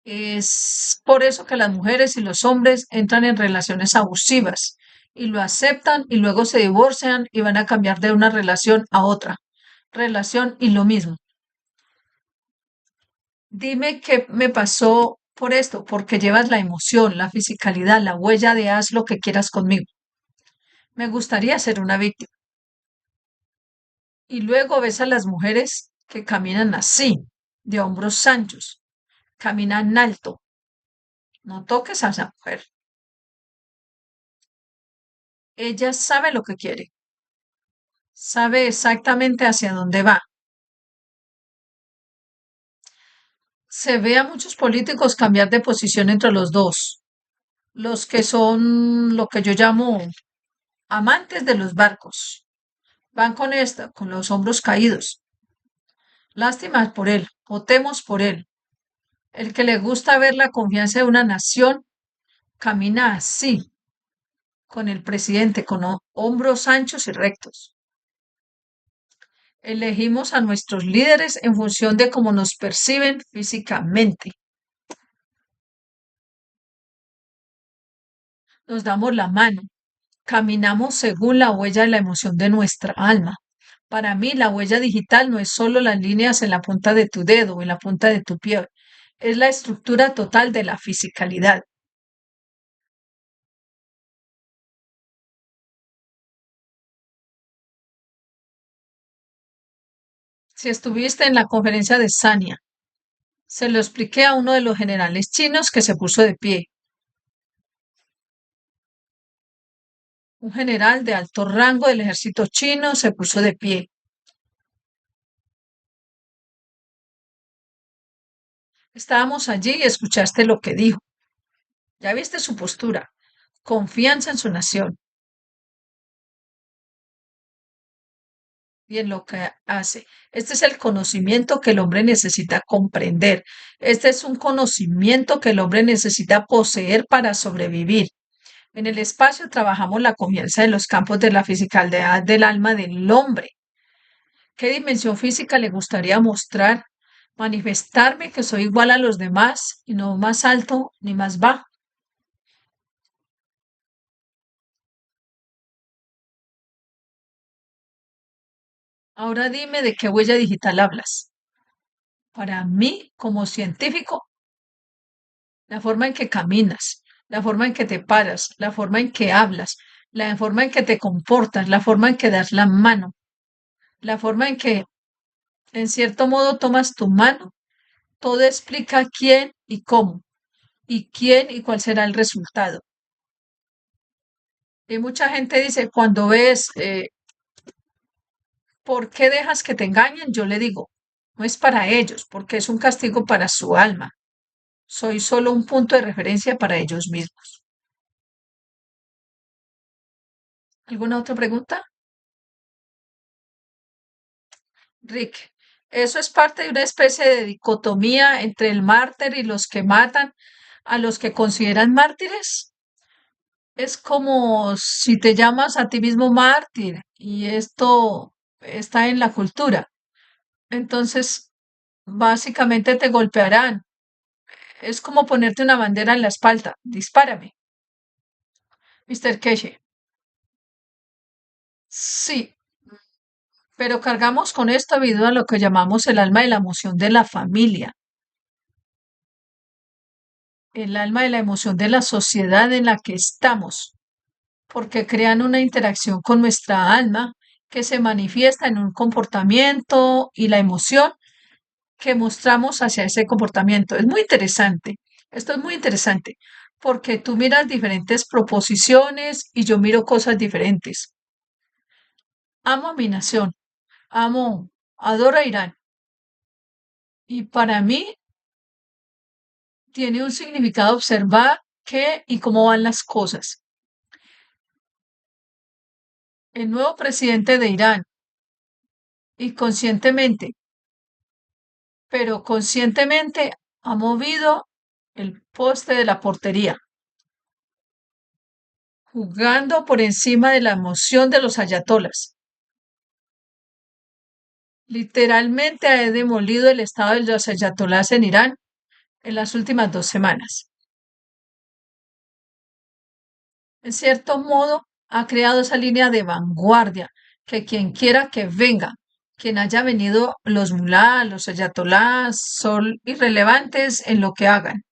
Es por eso que las mujeres y los hombres entran en relaciones abusivas y lo aceptan y luego se divorcian y van a cambiar de una relación a otra relación y lo mismo. Dime qué me pasó por esto, porque llevas la emoción, la fisicalidad, la huella de haz lo que quieras conmigo. Me gustaría ser una víctima. Y luego ves a las mujeres que caminan así, de hombros anchos, caminan alto. No toques a esa mujer. Ella sabe lo que quiere, sabe exactamente hacia dónde va. Se ve a muchos políticos cambiar de posición entre los dos, los que son lo que yo llamo amantes de los barcos. Van con esta, con los hombros caídos. Lástima por él, votemos por él. El que le gusta ver la confianza de una nación camina así, con el presidente, con hombros anchos y rectos. Elegimos a nuestros líderes en función de cómo nos perciben físicamente. Nos damos la mano, caminamos según la huella y la emoción de nuestra alma. Para mí, la huella digital no es solo las líneas en la punta de tu dedo o en la punta de tu pie, es la estructura total de la fisicalidad. Si estuviste en la conferencia de Sanya, se lo expliqué a uno de los generales chinos que se puso de pie, un general de alto rango del ejército chino se puso de pie. Estábamos allí y escuchaste lo que dijo. Ya viste su postura, confianza en su nación y en lo que hace. Este es el conocimiento que el hombre necesita comprender. Este es un conocimiento que el hombre necesita poseer para sobrevivir. En el espacio trabajamos la confianza de los campos de la fisicalidad del alma del hombre. ¿Qué dimensión física le gustaría mostrar? Manifestarme que soy igual a los demás y no más alto ni más bajo. Ahora dime de qué huella digital hablas. Para mí, como científico, la forma en que caminas, la forma en que te paras, la forma en que hablas, la forma en que te comportas, la forma en que das la mano, la forma en que, en cierto modo, tomas tu mano, todo explica quién y cómo, y quién y cuál será el resultado. Y mucha gente dice, cuando ves, ¿por qué dejas que te engañen? Yo le digo, no es para ellos, porque es un castigo para su alma. Soy solo un punto de referencia para ellos mismos. ¿Alguna otra pregunta? Rick, eso es parte de una especie de dicotomía entre el mártir y los que matan a los que consideran mártires. Es como si te llamas a ti mismo mártir y esto está en la cultura. Entonces, básicamente te golpearán. Es como ponerte una bandera en la espalda. Dispárame. Mr. Keshe. Sí, pero cargamos con esto debido a lo que llamamos el alma y la emoción de la familia, el alma y la emoción de la sociedad en la que estamos, porque crean una interacción con nuestra alma que se manifiesta en un comportamiento y la emoción que mostramos hacia ese comportamiento. Es muy interesante. Esto es muy interesante porque tú miras diferentes proposiciones y yo miro cosas diferentes. Amo a mi nación, amo, adoro a Irán y para mí tiene un significado observar qué y cómo van las cosas. El nuevo presidente de Irán, y conscientemente, pero conscientemente ha movido el poste de la portería, jugando por encima de la emoción de los ayatolas. Literalmente ha demolido el estado de los ayatolás en Irán en las últimas 2 semanas. En cierto modo, ha creado esa línea de vanguardia, que quien quiera que venga, quien haya venido, los mulás, los ayatolás, son irrelevantes en lo que hagan.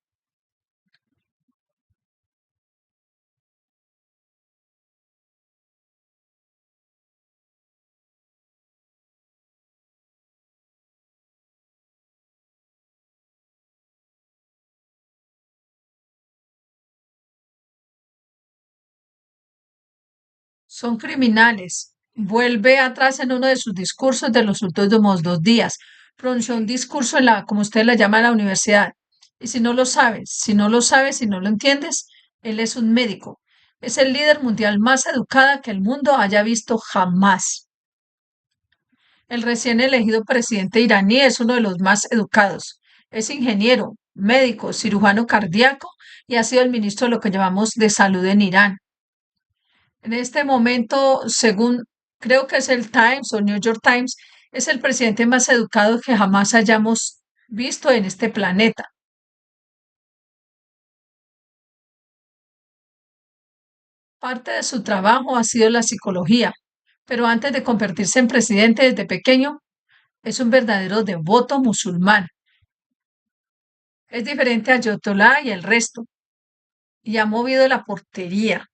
Son criminales. Vuelve atrás en uno de sus discursos de los últimos 2 días. Pronunció un discurso en la, como usted la llama, en la universidad. Y si no lo sabes, si no lo sabes, si no lo entiendes, él es un médico. Es el líder mundial más educada que el mundo haya visto jamás. El recién elegido presidente iraní es uno de los más educados. Es ingeniero, médico, cirujano cardíaco y ha sido el ministro de lo que llamamos de salud en Irán. En este momento, según creo que es el Times o New York Times, es el presidente más educado que jamás hayamos visto en este planeta. Parte de su trabajo ha sido la psicología, pero antes de convertirse en presidente desde pequeño, es un verdadero devoto musulmán. Es diferente a Ayatollah y el resto, y ha movido la portería,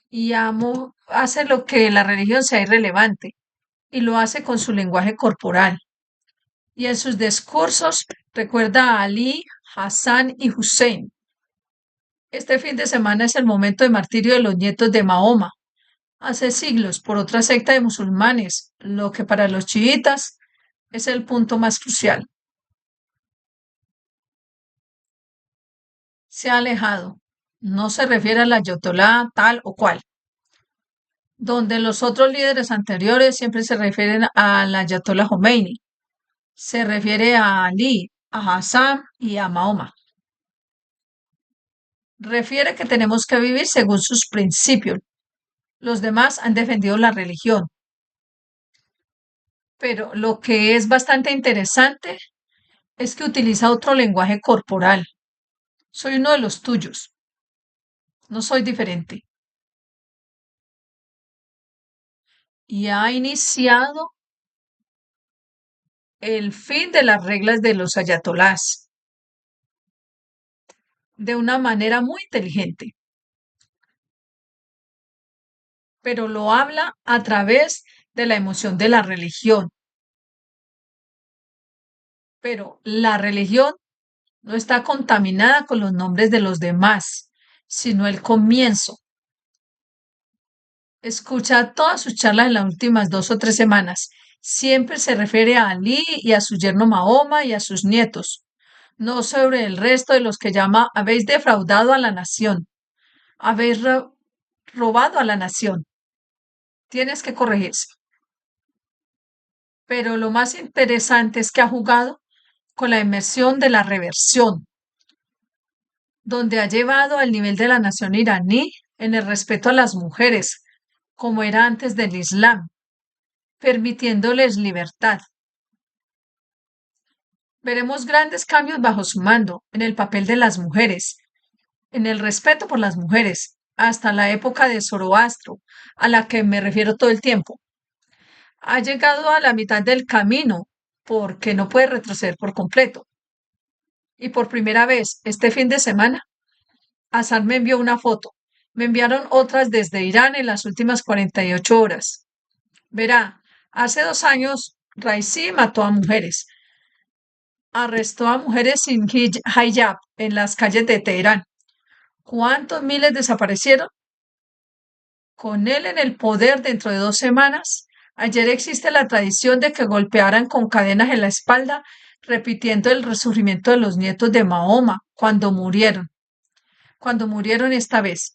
y hace lo que la religión sea irrelevante, y lo hace con su lenguaje corporal. Y en sus discursos recuerda a Ali, Hassan y Hussein. Este fin de semana es el momento de martirio de los nietos de Mahoma, hace siglos por otra secta de musulmanes, lo que para los chiitas es el punto más crucial. Se ha alejado. No se refiere a la ayatolá tal o cual, donde los otros líderes anteriores siempre se refieren a la ayatolá Khomeini. Se refiere a Ali, a Hassan y a Mahoma. Refiere que tenemos que vivir según sus principios. Los demás han defendido la religión. Pero lo que es bastante interesante es que utiliza otro lenguaje corporal. Soy uno de los tuyos. No soy diferente. Y ha iniciado el fin de las reglas de los ayatolás de una manera muy inteligente, pero lo habla a través de la emoción de la religión. Pero la religión no está contaminada con los nombres de los demás, sino el comienzo. Escucha todas sus charlas en las últimas 2 o 3 semanas. Siempre se refiere a Ali y a su yerno Mahoma y a sus nietos, no sobre el resto de los que llama habéis defraudado a la nación, habéis robado a la nación. Tienes que corregirse. Pero lo más interesante es que ha jugado con la inmersión de la reversión, donde ha llevado al nivel de la nación iraní en el respeto a las mujeres, como era antes del Islam, permitiéndoles libertad. Veremos grandes cambios bajo su mando en el papel de las mujeres, en el respeto por las mujeres, hasta la época de Zoroastro, a la que me refiero todo el tiempo. Ha llegado a la mitad del camino porque no puede retroceder por completo. Y por primera vez este fin de semana, Hassan me envió una foto. Me enviaron otras desde Irán en las últimas 48 horas. Verá, hace 2 años Raisi mató a mujeres, arrestó a mujeres sin hijab en las calles de Teherán. ¿Cuántos miles desaparecieron? Con él en el poder dentro de 2 semanas, ayer existe la tradición de que golpearan con cadenas en la espalda, repitiendo el resurgimiento de los nietos de Mahoma cuando murieron esta vez.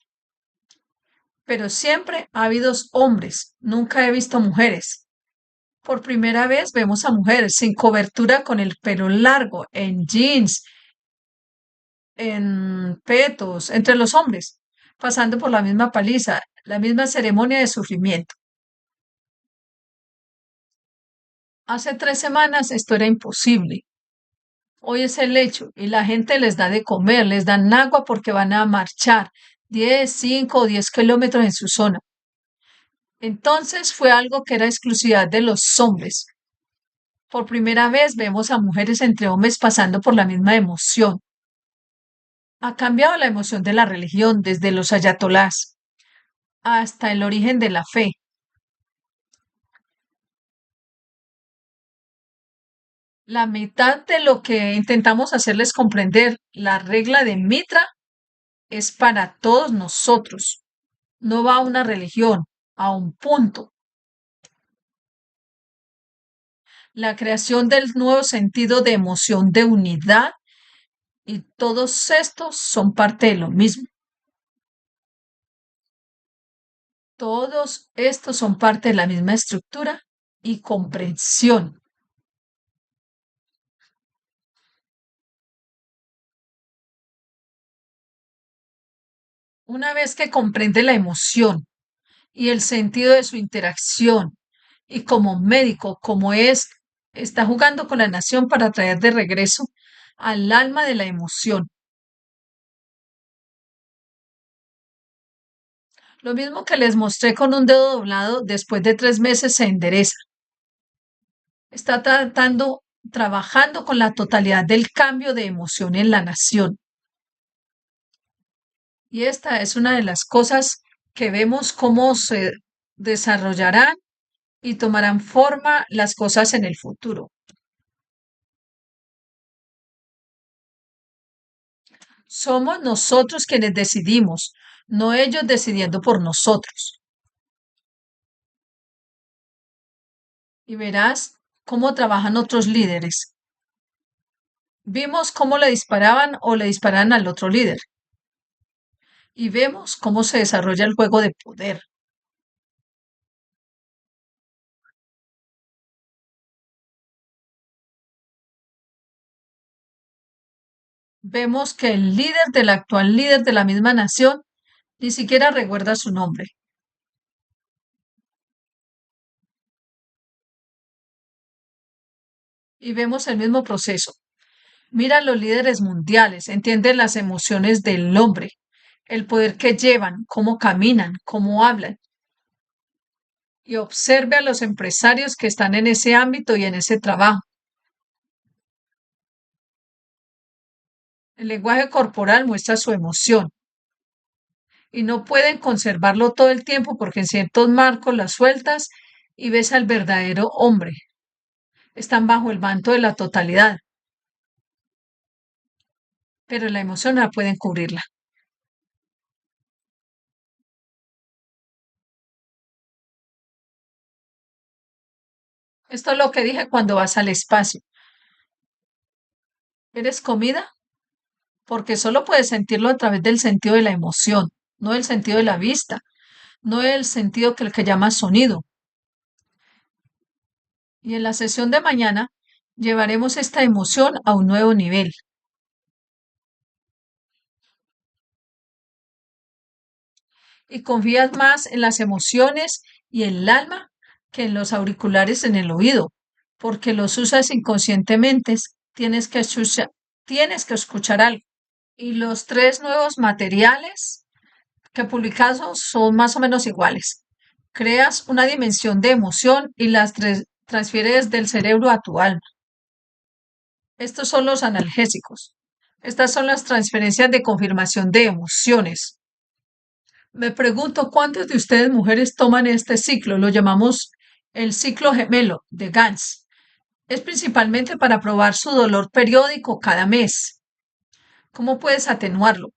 Pero siempre ha habido hombres, nunca he visto mujeres. Por primera vez vemos a mujeres sin cobertura con el pelo largo, en jeans, en petos, entre los hombres, pasando por la misma paliza, la misma ceremonia de sufrimiento. Hace 3 semanas esto era imposible. Hoy es el hecho y la gente les da de comer, les dan agua porque van a marchar 10, 5 o 10 kilómetros en su zona. Entonces fue algo que era exclusividad de los hombres. Por primera vez vemos a mujeres entre hombres pasando por la misma emoción. Ha cambiado la emoción de la religión desde los ayatolás hasta el origen de la fe. La mitad de lo que intentamos hacerles comprender, la regla de Mitra, es para todos nosotros. No va a una religión, a un punto. La creación del nuevo sentido de emoción de unidad y todos estos son parte de lo mismo. Todos estos son parte de la misma estructura y comprensión. Una vez que comprende la emoción y el sentido de su interacción y como médico, como es, está jugando con la nación para traer de regreso al alma de la emoción. Lo mismo que les mostré con un dedo doblado, después de 3 meses se endereza. Está trabajando con la totalidad del cambio de emoción en la nación. Y esta es una de las cosas que vemos cómo se desarrollarán y tomarán forma las cosas en el futuro. Somos nosotros quienes decidimos, no ellos decidiendo por nosotros. Y verás cómo trabajan otros líderes. Vimos cómo le disparaban o le disparan al otro líder. Y vemos cómo se desarrolla el juego de poder. Vemos que el líder del actual líder de la misma nación ni siquiera recuerda su nombre. Y vemos el mismo proceso. Mira a los líderes mundiales, entiende las emociones del hombre, el poder que llevan, cómo caminan, cómo hablan. Y observe a los empresarios que están en ese ámbito y en ese trabajo. El lenguaje corporal muestra su emoción y no pueden conservarlo todo el tiempo porque en ciertos marcos las sueltas y ves al verdadero hombre. Están bajo el manto de la totalidad, pero la emoción no pueden cubrirla. Esto es lo que dije cuando vas al espacio. ¿Eres comida? Porque solo puedes sentirlo a través del sentido de la emoción, no del sentido de la vista, no del sentido que el que llama sonido. Y en la sesión de mañana llevaremos esta emoción a un nuevo nivel. Y confías más en las emociones y el alma que en los auriculares en el oído, porque los usas inconscientemente. Tienes que escuchar algo. Y los tres nuevos materiales que publicamos son más o menos iguales. Creas una dimensión de emoción y las transfieres del cerebro a tu alma. Estos son los analgésicos. Estas son las transferencias de confirmación de emociones. Me pregunto cuántas de ustedes mujeres toman este ciclo. Lo llamamos el ciclo gemelo de Gans. Es principalmente para probar su dolor periódico cada mes. ¿Cómo puedes atenuarlo?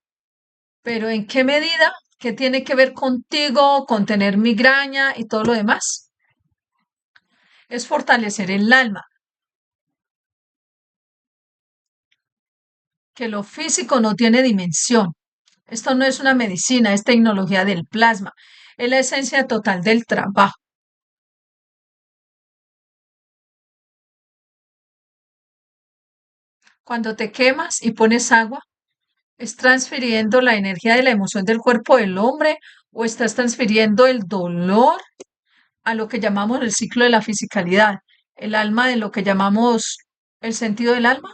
Pero ¿en qué medida? ¿Qué tiene que ver contigo, con tener migraña y todo lo demás? Es fortalecer el alma, que lo físico no tiene dimensión. Esto no es una medicina, es tecnología del plasma. Es la esencia total del trabajo. Cuando te quemas y pones agua, ¿es transfiriendo la energía de la emoción del cuerpo del hombre o estás transfiriendo el dolor a lo que llamamos el ciclo de la fisicalidad, el alma de lo que llamamos el sentido del alma?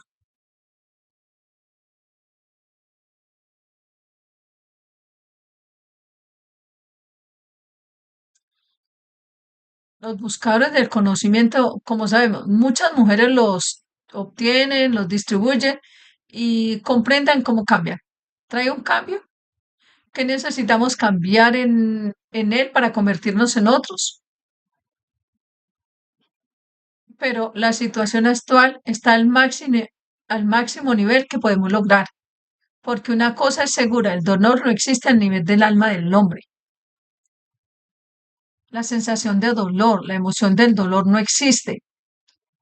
Los buscadores del conocimiento, como sabemos, muchas mujeres los obtienen, los distribuyen y comprendan cómo cambian. ¿Trae un cambio? ¿Qué necesitamos cambiar en él para convertirnos en otros? Pero la situación actual está al máximo nivel que podemos lograr, porque una cosa es segura, el dolor no existe al nivel del alma del hombre. La sensación de dolor, la emoción del dolor no existe.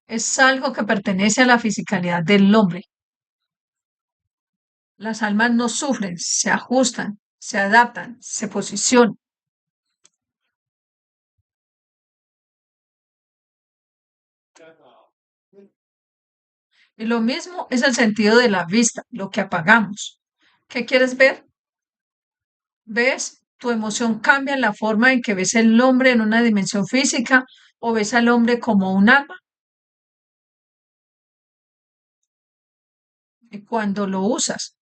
Es algo que pertenece a la fisicalidad del hombre. Las almas no sufren, se ajustan, se adaptan, se posicionan. Y lo mismo es el sentido de la vista, lo que apagamos. ¿Qué quieres ver? ¿Ves? Tu emoción cambia en la forma en que ves el hombre en una dimensión física o ves al hombre como un alma. Y cuando lo usas,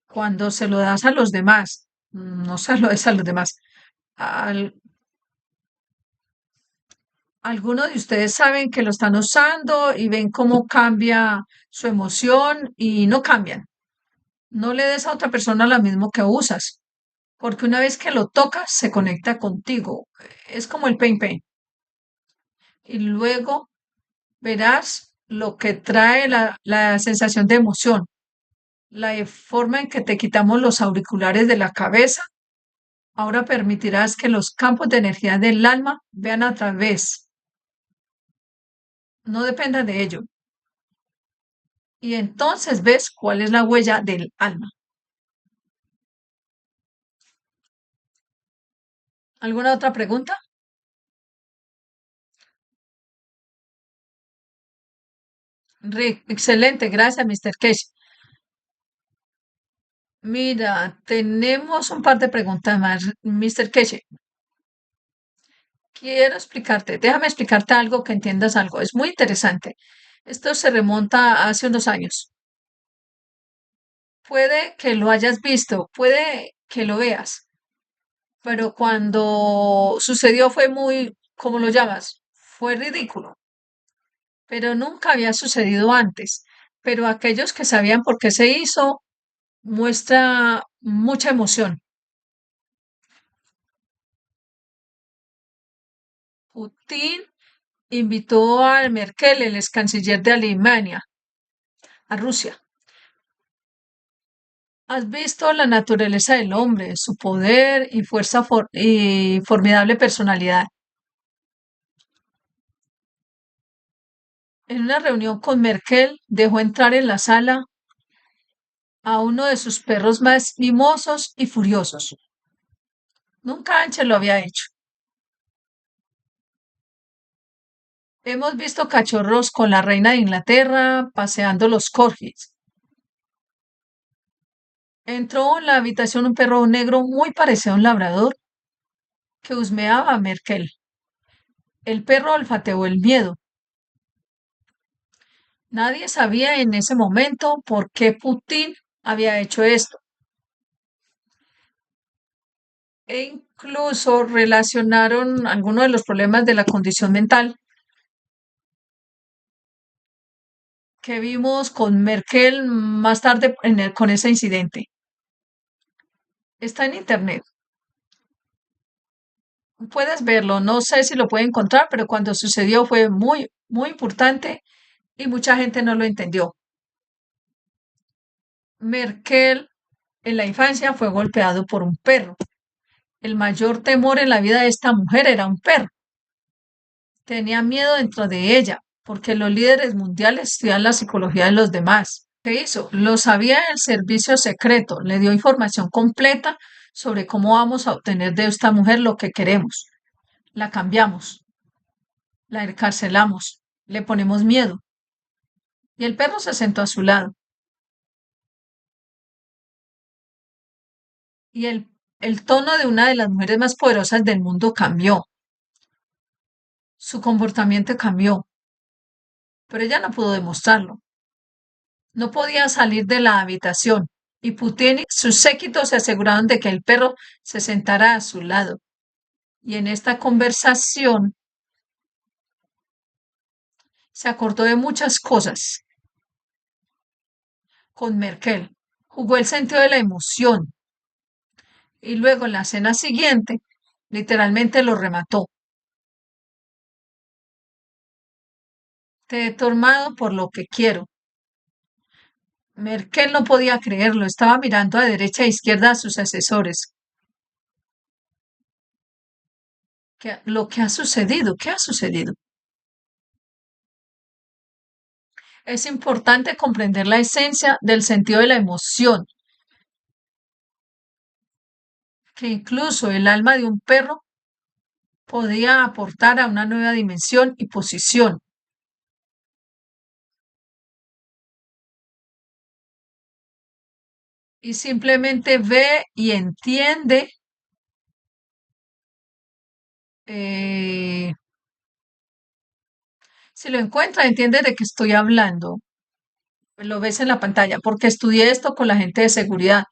cuando se lo das a los demás, no se lo des a los demás. Al- Algunos de ustedes saben que lo están usando y ven cómo cambia su emoción y no cambian. No le des a otra persona lo mismo que usas, porque una vez que lo tocas, se conecta contigo. Es como el pain pain. Y luego verás lo que trae la sensación de emoción, la forma en que te quitamos los auriculares de la cabeza. Ahora permitirás que los campos de energía del alma vean a través, no dependan de ello. Y entonces ves cuál es la huella del alma. ¿Alguna otra pregunta? Rick, excelente, gracias, Mr. Case. Mira, tenemos un par de preguntas más, Mr. Case. Quiero explicarte, déjame explicarte algo que entiendas algo. Es muy interesante. Esto se remonta a hace unos años. Puede que lo hayas visto, puede que lo veas, pero cuando sucedió fue muy, ¿cómo lo llamas? Fue ridículo, pero nunca había sucedido antes. Pero aquellos que sabían por qué se hizo, muestra mucha emoción. Putin invitó al Merkel, el ex canciller de Alemania, a Rusia. Has visto la naturaleza del hombre, su poder y fuerza y formidable personalidad. En una reunión con Merkel, dejó entrar en la sala a uno de sus perros más mimosos y furiosos. Nunca antes lo había hecho. Hemos visto cachorros con la reina de Inglaterra paseando los corgis. Entró en la habitación un perro negro muy parecido a un labrador que husmeaba a Merkel. El perro olfateó el miedo. Nadie sabía en ese momento por qué Putin había hecho esto. E incluso relacionaron algunos de los problemas de la condición mental que vimos con Merkel más tarde con ese incidente. Está en internet. Puedes verlo. No sé si lo puede encontrar, pero cuando sucedió fue muy, muy importante y mucha gente no lo entendió. Merkel en la infancia fue golpeado por un perro. El mayor temor en la vida de esta mujer era un perro. Tenía miedo dentro de ella, porque los líderes mundiales estudian la psicología de los demás. ¿Qué hizo? Lo sabía el servicio secreto, le dio información completa sobre cómo vamos a obtener de esta mujer lo que queremos. La cambiamos, la encarcelamos, le ponemos miedo. Y el perro se sentó a su lado. Y el tono de una de las mujeres más poderosas del mundo cambió. Su comportamiento cambió, pero ella no pudo demostrarlo. No podía salir de la habitación y Putin y sus séquitos se aseguraron de que el perro se sentara a su lado. Y en esta conversación se acordó de muchas cosas con Merkel. Jugó el sentido de la emoción y luego en la cena siguiente literalmente lo remató. Te he tomado por lo que quiero. Merkel no podía creerlo, estaba mirando a derecha e izquierda a sus asesores. Lo que ha sucedido, ¿qué ha sucedido? Es importante comprender la esencia del sentido de la emoción, que incluso el alma de un perro podía aportar a una nueva dimensión y posición. y simplemente ve y entiende, eh, si lo encuentra, entiende de qué estoy hablando. Lo ves en la pantalla, porque estudié esto con la gente de seguridad,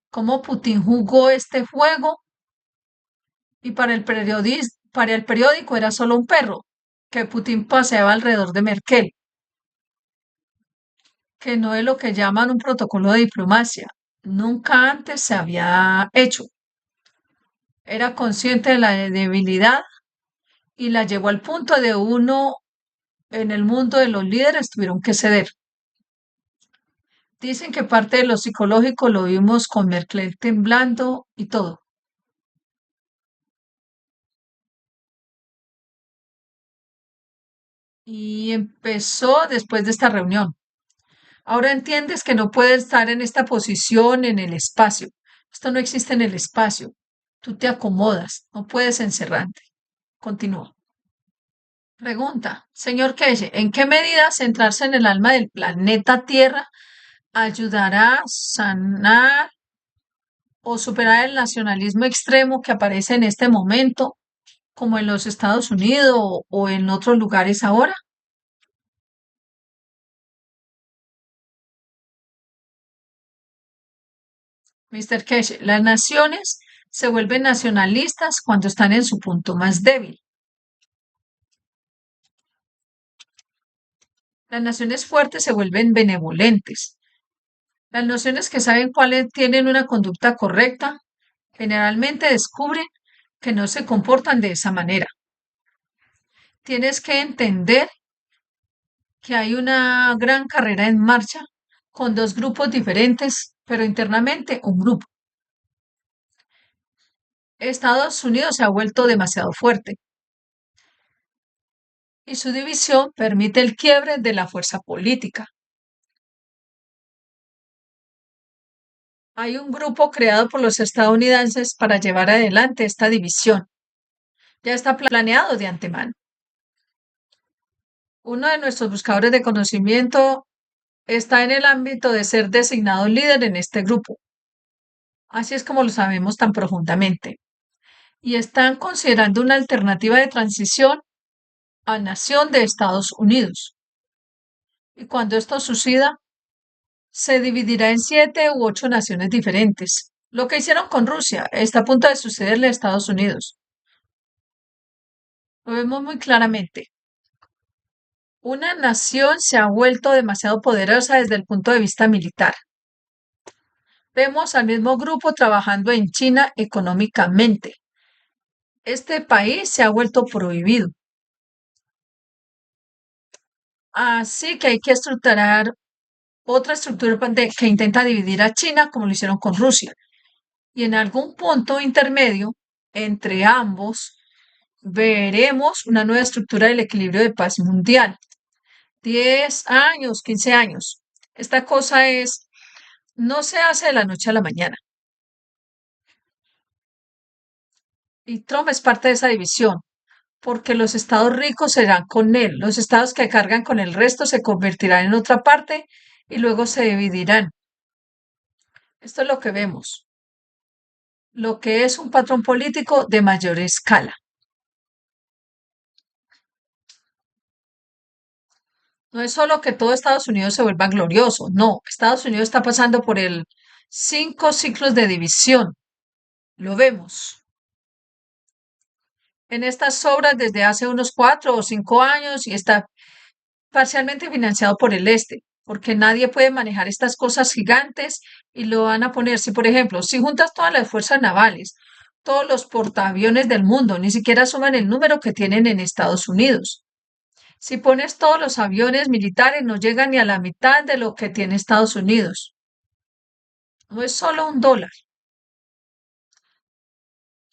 cómo Putin jugó este juego y para el periódico era solo un perro que Putin paseaba alrededor de Merkel, que no es lo que llaman un protocolo de diplomacia. Nunca antes se había hecho. Era consciente de la debilidad y la llevó al punto de uno en el mundo de los líderes tuvieron que ceder. Dicen que parte de lo psicológico lo vimos con Merkel temblando y todo. Y empezó después de esta reunión. Ahora entiendes que no puedes estar en esta posición en el espacio. Esto no existe en el espacio. Tú te acomodas, no puedes encerrarte. Continúa. Pregunta, señor Keshe, ¿en qué medida centrarse en el alma del planeta Tierra ayudará a sanar o superar el nacionalismo extremo que aparece en este momento, como en los Estados Unidos o en otros lugares ahora? Mr. Keshe, las naciones se vuelven nacionalistas cuando están en su punto más débil. Las naciones fuertes se vuelven benevolentes. Las naciones que saben cuáles tienen una conducta correcta generalmente descubren que no se comportan de esa manera. Tienes que entender que hay una gran carrera en marcha con dos grupos diferentes, pero internamente un grupo. Estados Unidos se ha vuelto demasiado fuerte y su división permite el quiebre de la fuerza política. Hay un grupo creado por los estadounidenses para llevar adelante esta división. Ya está planeado de antemano. Uno de nuestros buscadores de conocimiento está en el ámbito de ser designado líder en este grupo. Así es como lo sabemos tan profundamente. Y están considerando una alternativa de transición a nación de Estados Unidos. Y cuando esto suceda, se dividirá en 7 u 8 naciones diferentes. Lo que hicieron con Rusia está a punto de sucederle a Estados Unidos. Lo vemos muy claramente. Una nación se ha vuelto demasiado poderosa desde el punto de vista militar. Vemos al mismo grupo trabajando en China económicamente. Este país se ha vuelto prohibido. Así que hay que estructurar otra estructura que intenta dividir a China como lo hicieron con Rusia. Y en algún punto intermedio entre ambos veremos una nueva estructura del equilibrio de paz mundial. 10 años, 15 años. Esta cosa no se hace de la noche a la mañana. Y Trump es parte de esa división, porque los estados ricos serán con él, los estados que cargan con el resto se convertirán en otra parte y luego se dividirán. Esto es lo que vemos, lo que es un patrón político de mayor escala. No es solo que todo Estados Unidos se vuelva glorioso, no, Estados Unidos está pasando por el 5 ciclos de división, lo vemos. En estas obras desde hace unos 4 o 5 años y está parcialmente financiado por el este, porque nadie puede manejar estas cosas gigantes y lo van a poner. Si, por ejemplo, si juntas todas las fuerzas navales, todos los portaaviones del mundo, ni siquiera suman el número que tienen en Estados Unidos. Si pones todos los aviones militares, no llegan ni a la mitad de lo que tiene Estados Unidos. No es solo un dólar.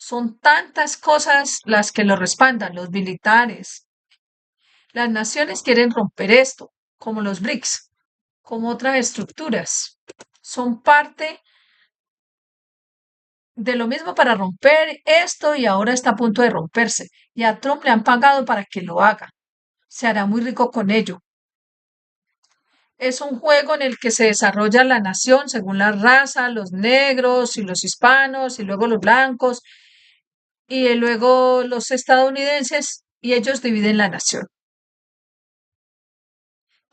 Son tantas cosas las que lo respaldan, los militares. Las naciones quieren romper esto, como los BRICS, como otras estructuras. Son parte de lo mismo para romper esto y ahora está a punto de romperse. Y a Trump le han pagado para que lo haga. Se hará muy rico con ello. Es un juego en el que se desarrolla la nación según la raza, los negros y los hispanos y luego los blancos y luego los estadounidenses y ellos dividen la nación.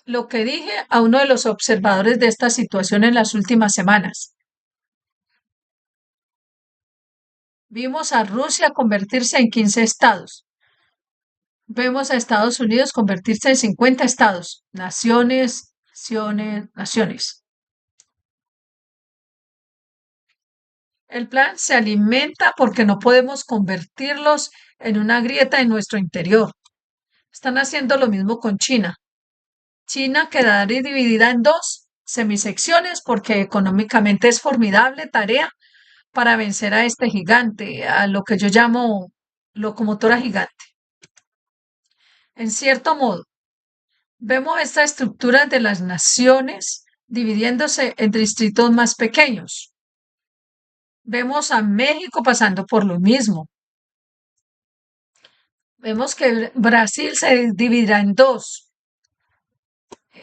Lo que dije a uno de los observadores de esta situación en las últimas semanas. Vimos a Rusia convertirse en 15 estados. Vemos a Estados Unidos convertirse en 50 estados. Naciones, naciones, naciones. El plan se alimenta porque no podemos convertirlos en una grieta en nuestro interior. Están haciendo lo mismo con China. China quedará dividida en dos semisecciones porque económicamente es formidable tarea para vencer a este gigante, a lo que yo llamo locomotora gigante. En cierto modo, vemos esta estructura de las naciones dividiéndose en distritos más pequeños. Vemos a México pasando por lo mismo. Vemos que Brasil se dividirá en dos.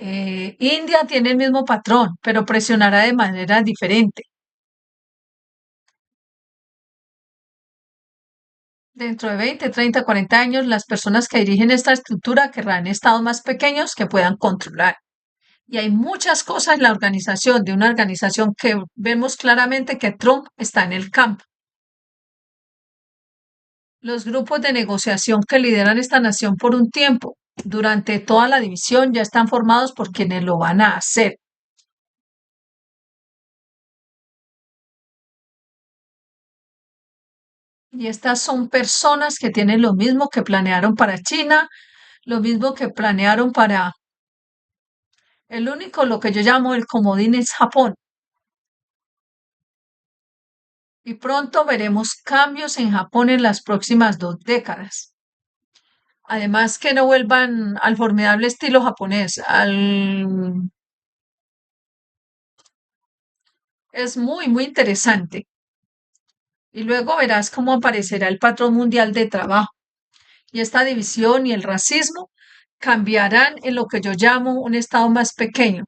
India tiene el mismo patrón, pero presionará de manera diferente. Dentro de 20, 30, 40 años, las personas que dirigen esta estructura querrán estados más pequeños que puedan controlar. Y hay muchas cosas en la organización, de una organización que vemos claramente que Trump está en el campo. Los grupos de negociación que lideran esta nación por un tiempo, durante toda la división, ya están formados por quienes lo van a hacer. Y estas son personas que tienen lo mismo que planearon para China, lo mismo que planearon para el único, lo que yo llamo el comodín es Japón. Y pronto veremos cambios en Japón en las próximas 2 décadas. Además, que no vuelvan al formidable estilo japonés. Es muy, muy interesante. Y luego verás cómo aparecerá el patrón mundial de trabajo. Y esta división y el racismo cambiarán en lo que yo llamo un estado más pequeño,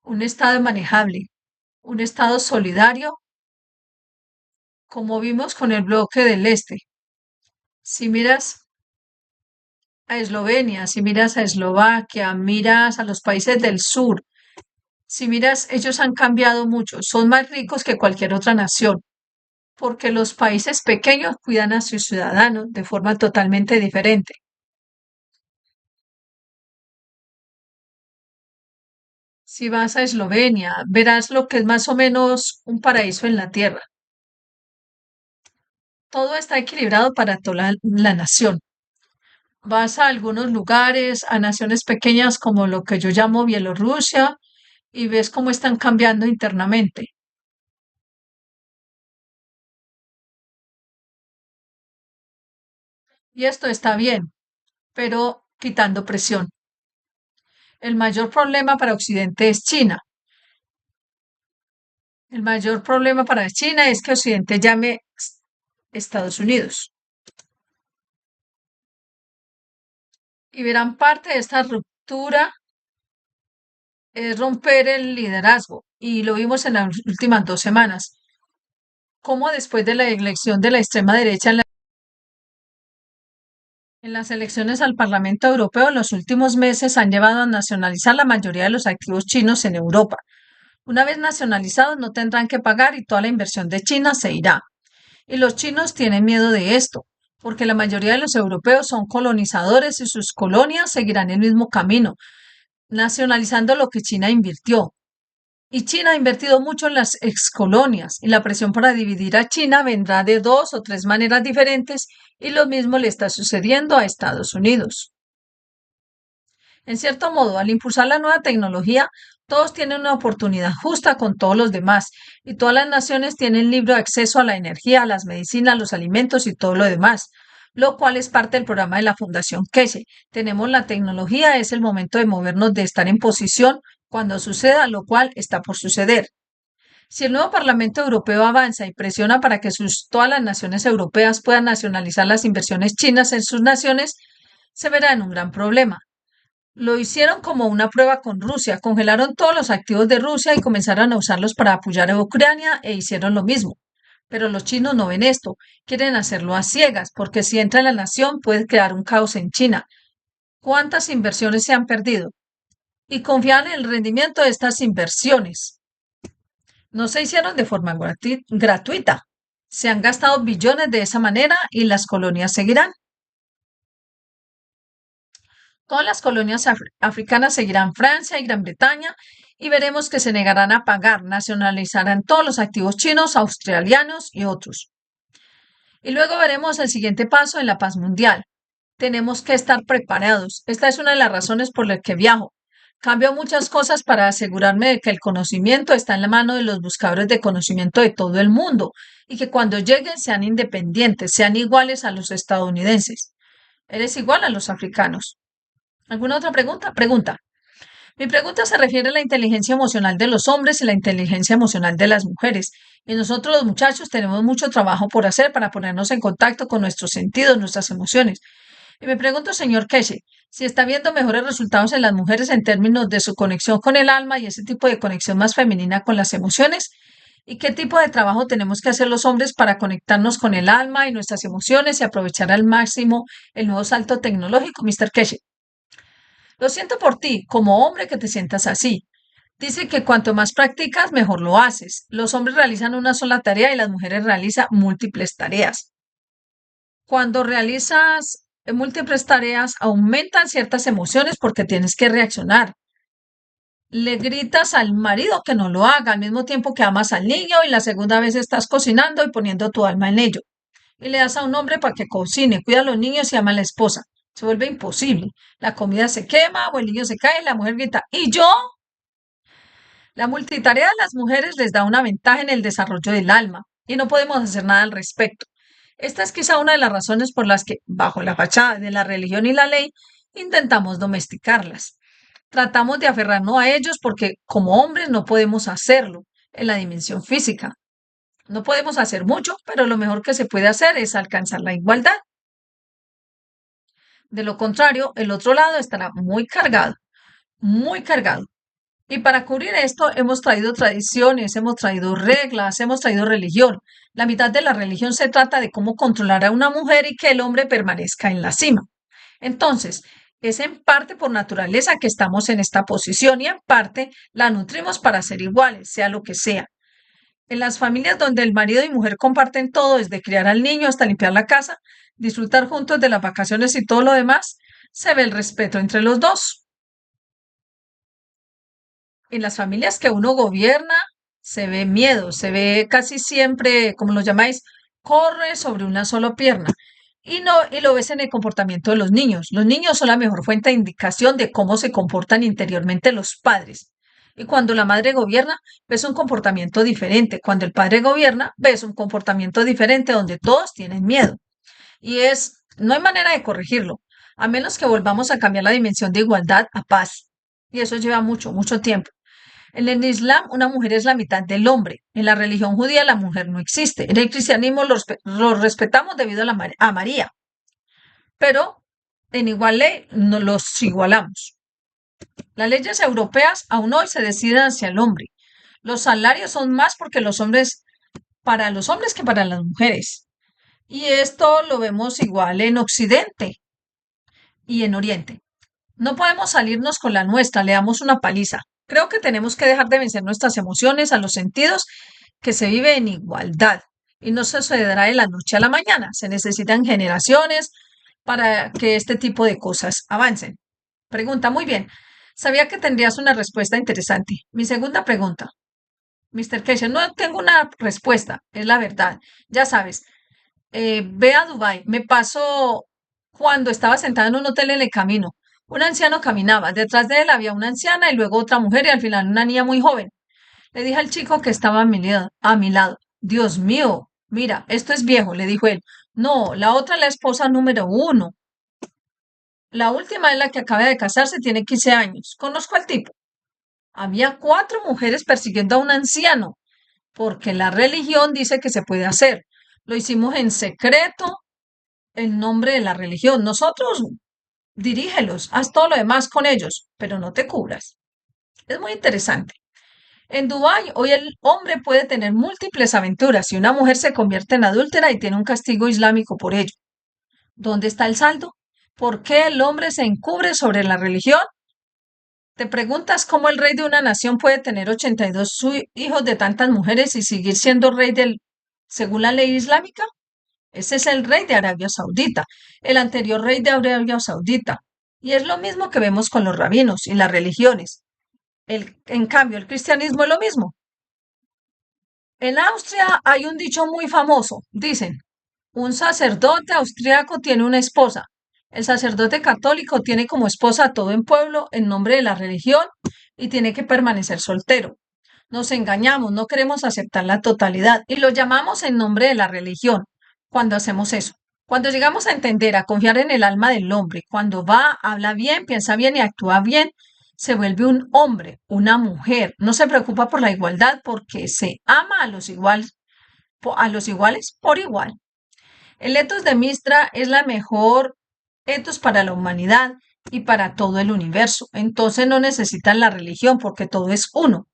un estado manejable, un estado solidario, como vimos con el bloque del este. Si miras a Eslovenia, si miras a Eslovaquia, miras a los países del sur, si miras, ellos han cambiado mucho, son más ricos que cualquier otra nación, porque los países pequeños cuidan a sus ciudadanos de forma totalmente diferente. Si vas a Eslovenia, verás lo que es más o menos un paraíso en la tierra. Todo está equilibrado para toda la nación. Vas a algunos lugares, a naciones pequeñas como lo que yo llamo Bielorrusia, y ves cómo están cambiando internamente. Y esto está bien, pero quitando presión. El mayor problema para Occidente es China. El mayor problema para China es que Occidente llame Estados Unidos. Y verán parte de esta ruptura es romper el liderazgo. Y lo vimos en las últimas 2 semanas. Cómo después de la elección de la extrema derecha en las elecciones al Parlamento Europeo, en los últimos meses han llevado a nacionalizar la mayoría de los activos chinos en Europa. Una vez nacionalizados, no tendrán que pagar y toda la inversión de China se irá. Y los chinos tienen miedo de esto, porque la mayoría de los europeos son colonizadores y sus colonias seguirán el mismo camino, nacionalizando lo que China invirtió. Y China ha invertido mucho en las excolonias y la presión para dividir a China vendrá de 2 o 3 maneras diferentes y lo mismo le está sucediendo a Estados Unidos. En cierto modo, al impulsar la nueva tecnología, todos tienen una oportunidad justa con todos los demás y todas las naciones tienen libre acceso a la energía, a las medicinas, los alimentos y todo lo demás, lo cual es parte del programa de la Fundación Keshe. Tenemos la tecnología, es el momento de movernos, de estar en posición cuando suceda, lo cual está por suceder. Si el nuevo Parlamento Europeo avanza y presiona para que todas las naciones europeas puedan nacionalizar las inversiones chinas en sus naciones, se verá en un gran problema. Lo hicieron como una prueba con Rusia, congelaron todos los activos de Rusia y comenzaron a usarlos para apoyar a Ucrania e hicieron lo mismo. Pero los chinos no ven esto, quieren hacerlo a ciegas, porque si entra la nación puede crear un caos en China. ¿Cuántas inversiones se han perdido? Y confían en el rendimiento de estas inversiones. No se hicieron de forma gratuita. Se han gastado billones de esa manera y las colonias seguirán. Todas las colonias africanas seguirán Francia y Gran Bretaña y veremos que se negarán a pagar, nacionalizarán todos los activos chinos, australianos y otros. Y luego veremos el siguiente paso en la paz mundial. Tenemos que estar preparados. Esta es una de las razones por las que viajo. Cambio muchas cosas para asegurarme de que el conocimiento está en la mano de los buscadores de conocimiento de todo el mundo y que cuando lleguen sean independientes, sean iguales a los estadounidenses. Eres igual a los africanos. ¿Alguna otra pregunta? Pregunta. Mi pregunta se refiere a la inteligencia emocional de los hombres y la inteligencia emocional de las mujeres. Y nosotros los muchachos tenemos mucho trabajo por hacer para ponernos en contacto con nuestros sentidos, nuestras emociones. Y me pregunto, señor Keshe, si está viendo mejores resultados en las mujeres en términos de su conexión con el alma y ese tipo de conexión más femenina con las emociones. ¿Y qué tipo de trabajo tenemos que hacer los hombres para conectarnos con el alma y nuestras emociones y aprovechar al máximo el nuevo salto tecnológico, Mr. Keshe? Lo siento por ti, como hombre que te sientas así. Dice que cuanto más practicas, mejor lo haces. Los hombres realizan una sola tarea y las mujeres realizan múltiples tareas. Cuando realizas múltiples tareas, aumentan ciertas emociones porque tienes que reaccionar. Le gritas al marido que no lo haga al mismo tiempo que amas al niño y la segunda vez estás cocinando y poniendo tu alma en ello. Y le das a un hombre para que cocine, cuida a los niños y ama a la esposa. Se vuelve imposible. La comida se quema o el niño se cae, la mujer grita, ¿y yo? La multitarea de las mujeres les da una ventaja en el desarrollo del alma y no podemos hacer nada al respecto. Esta es quizá una de las razones por las que, bajo la fachada de la religión y la ley, intentamos domesticarlas. Tratamos de aferrarnos a ellos porque como hombres no podemos hacerlo en la dimensión física. No podemos hacer mucho, pero lo mejor que se puede hacer es alcanzar la igualdad. De lo contrario, el otro lado estará muy cargado, muy cargado. Y para cubrir esto hemos traído tradiciones, hemos traído reglas, hemos traído religión. La mitad de la religión se trata de cómo controlar a una mujer y que el hombre permanezca en la cima. Entonces, es en parte por naturaleza que estamos en esta posición y en parte la nutrimos para ser iguales, sea lo que sea. En las familias donde el marido y mujer comparten todo, desde criar al niño hasta limpiar la casa, disfrutar juntos de las vacaciones y todo lo demás, se ve el respeto entre los dos. En las familias que uno gobierna se ve miedo, se ve casi siempre, como lo llamáis, corre sobre una sola pierna. Y no, y lo ves en el comportamiento de los niños. Los niños son la mejor fuente de indicación de cómo se comportan interiormente los padres. Y cuando la madre gobierna, ves un comportamiento diferente. Cuando el padre gobierna, ves un comportamiento diferente donde todos tienen miedo. No hay manera de corregirlo, a menos que volvamos a cambiar la dimensión de igualdad a paz. Y eso lleva mucho, mucho tiempo. En el Islam, una mujer es la mitad del hombre. En la religión judía, la mujer no existe. En el cristianismo los respetamos debido a María. Pero en igual ley no los igualamos. Las leyes europeas aún hoy se deciden hacia el hombre. Los salarios son más porque para los hombres que para las mujeres. Y esto lo vemos igual en Occidente y en Oriente. No podemos salirnos con la nuestra, le damos una paliza. Creo que tenemos que dejar de vencer nuestras emociones a los sentidos que se vive en igualdad y no se sucederá de la noche a la mañana. Se necesitan generaciones para que este tipo de cosas avancen. Pregunta, muy bien. Sabía que tendrías una respuesta interesante. Mi segunda pregunta, Mr. Keisha, no tengo una respuesta, es la verdad. Ya sabes, ve a Dubái. Me pasó cuando estaba sentada en un hotel en el camino. Un anciano caminaba. Detrás de él había una anciana y luego otra mujer y al final una niña muy joven. Le dije al chico que estaba a mi lado. Dios mío, mira, esto es viejo, le dijo él. No, la otra es la esposa número uno. La última es la que acaba de casarse, tiene 15 años. Conozco al tipo. Había 4 mujeres persiguiendo a un anciano, porque la religión dice que se puede hacer. Lo hicimos en secreto, en nombre de la religión. Nosotros dirígelos, haz todo lo demás con ellos, pero no te cubras. Es muy interesante. En Dubái, hoy el hombre puede tener múltiples aventuras y una mujer se convierte en adúltera y tiene un castigo islámico por ello. ¿Dónde está el saldo? ¿Por qué el hombre se encubre sobre la religión? ¿Te preguntas cómo el rey de una nación puede tener 82 hijos de tantas mujeres y seguir siendo rey según la ley islámica? Ese es el rey de Arabia Saudita, el anterior rey de Arabia Saudita. Y es lo mismo que vemos con los rabinos y las religiones. En cambio, el cristianismo es lo mismo. En Austria hay un dicho muy famoso. Dicen, un sacerdote austriaco tiene una esposa. El sacerdote católico tiene como esposa a todo en pueblo en nombre de la religión y tiene que permanecer soltero. Nos engañamos, no queremos aceptar la totalidad y lo llamamos en nombre de la religión cuando hacemos eso. Cuando llegamos a entender, a confiar en el alma del hombre, cuando va, habla bien, piensa bien y actúa bien, se vuelve un hombre, una mujer. No se preocupa por la igualdad porque se ama a los iguales por igual. El etos de Mistra es la mejor etos para la humanidad y para todo el universo. Entonces no necesitan la religión porque todo es uno.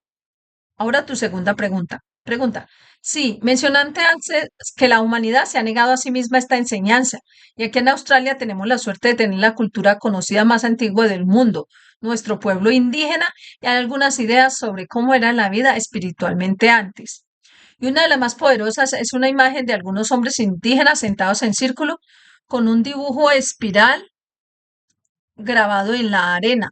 Ahora tu segunda pregunta. Pregunta. Sí, mencionante antes que la humanidad se ha negado a sí misma esta enseñanza. Y aquí en Australia tenemos la suerte de tener la cultura conocida más antigua del mundo, nuestro pueblo indígena, y hay algunas ideas sobre cómo era la vida espiritualmente antes. Y una de las más poderosas es una imagen de algunos hombres indígenas sentados en círculo con un dibujo espiral grabado en la arena.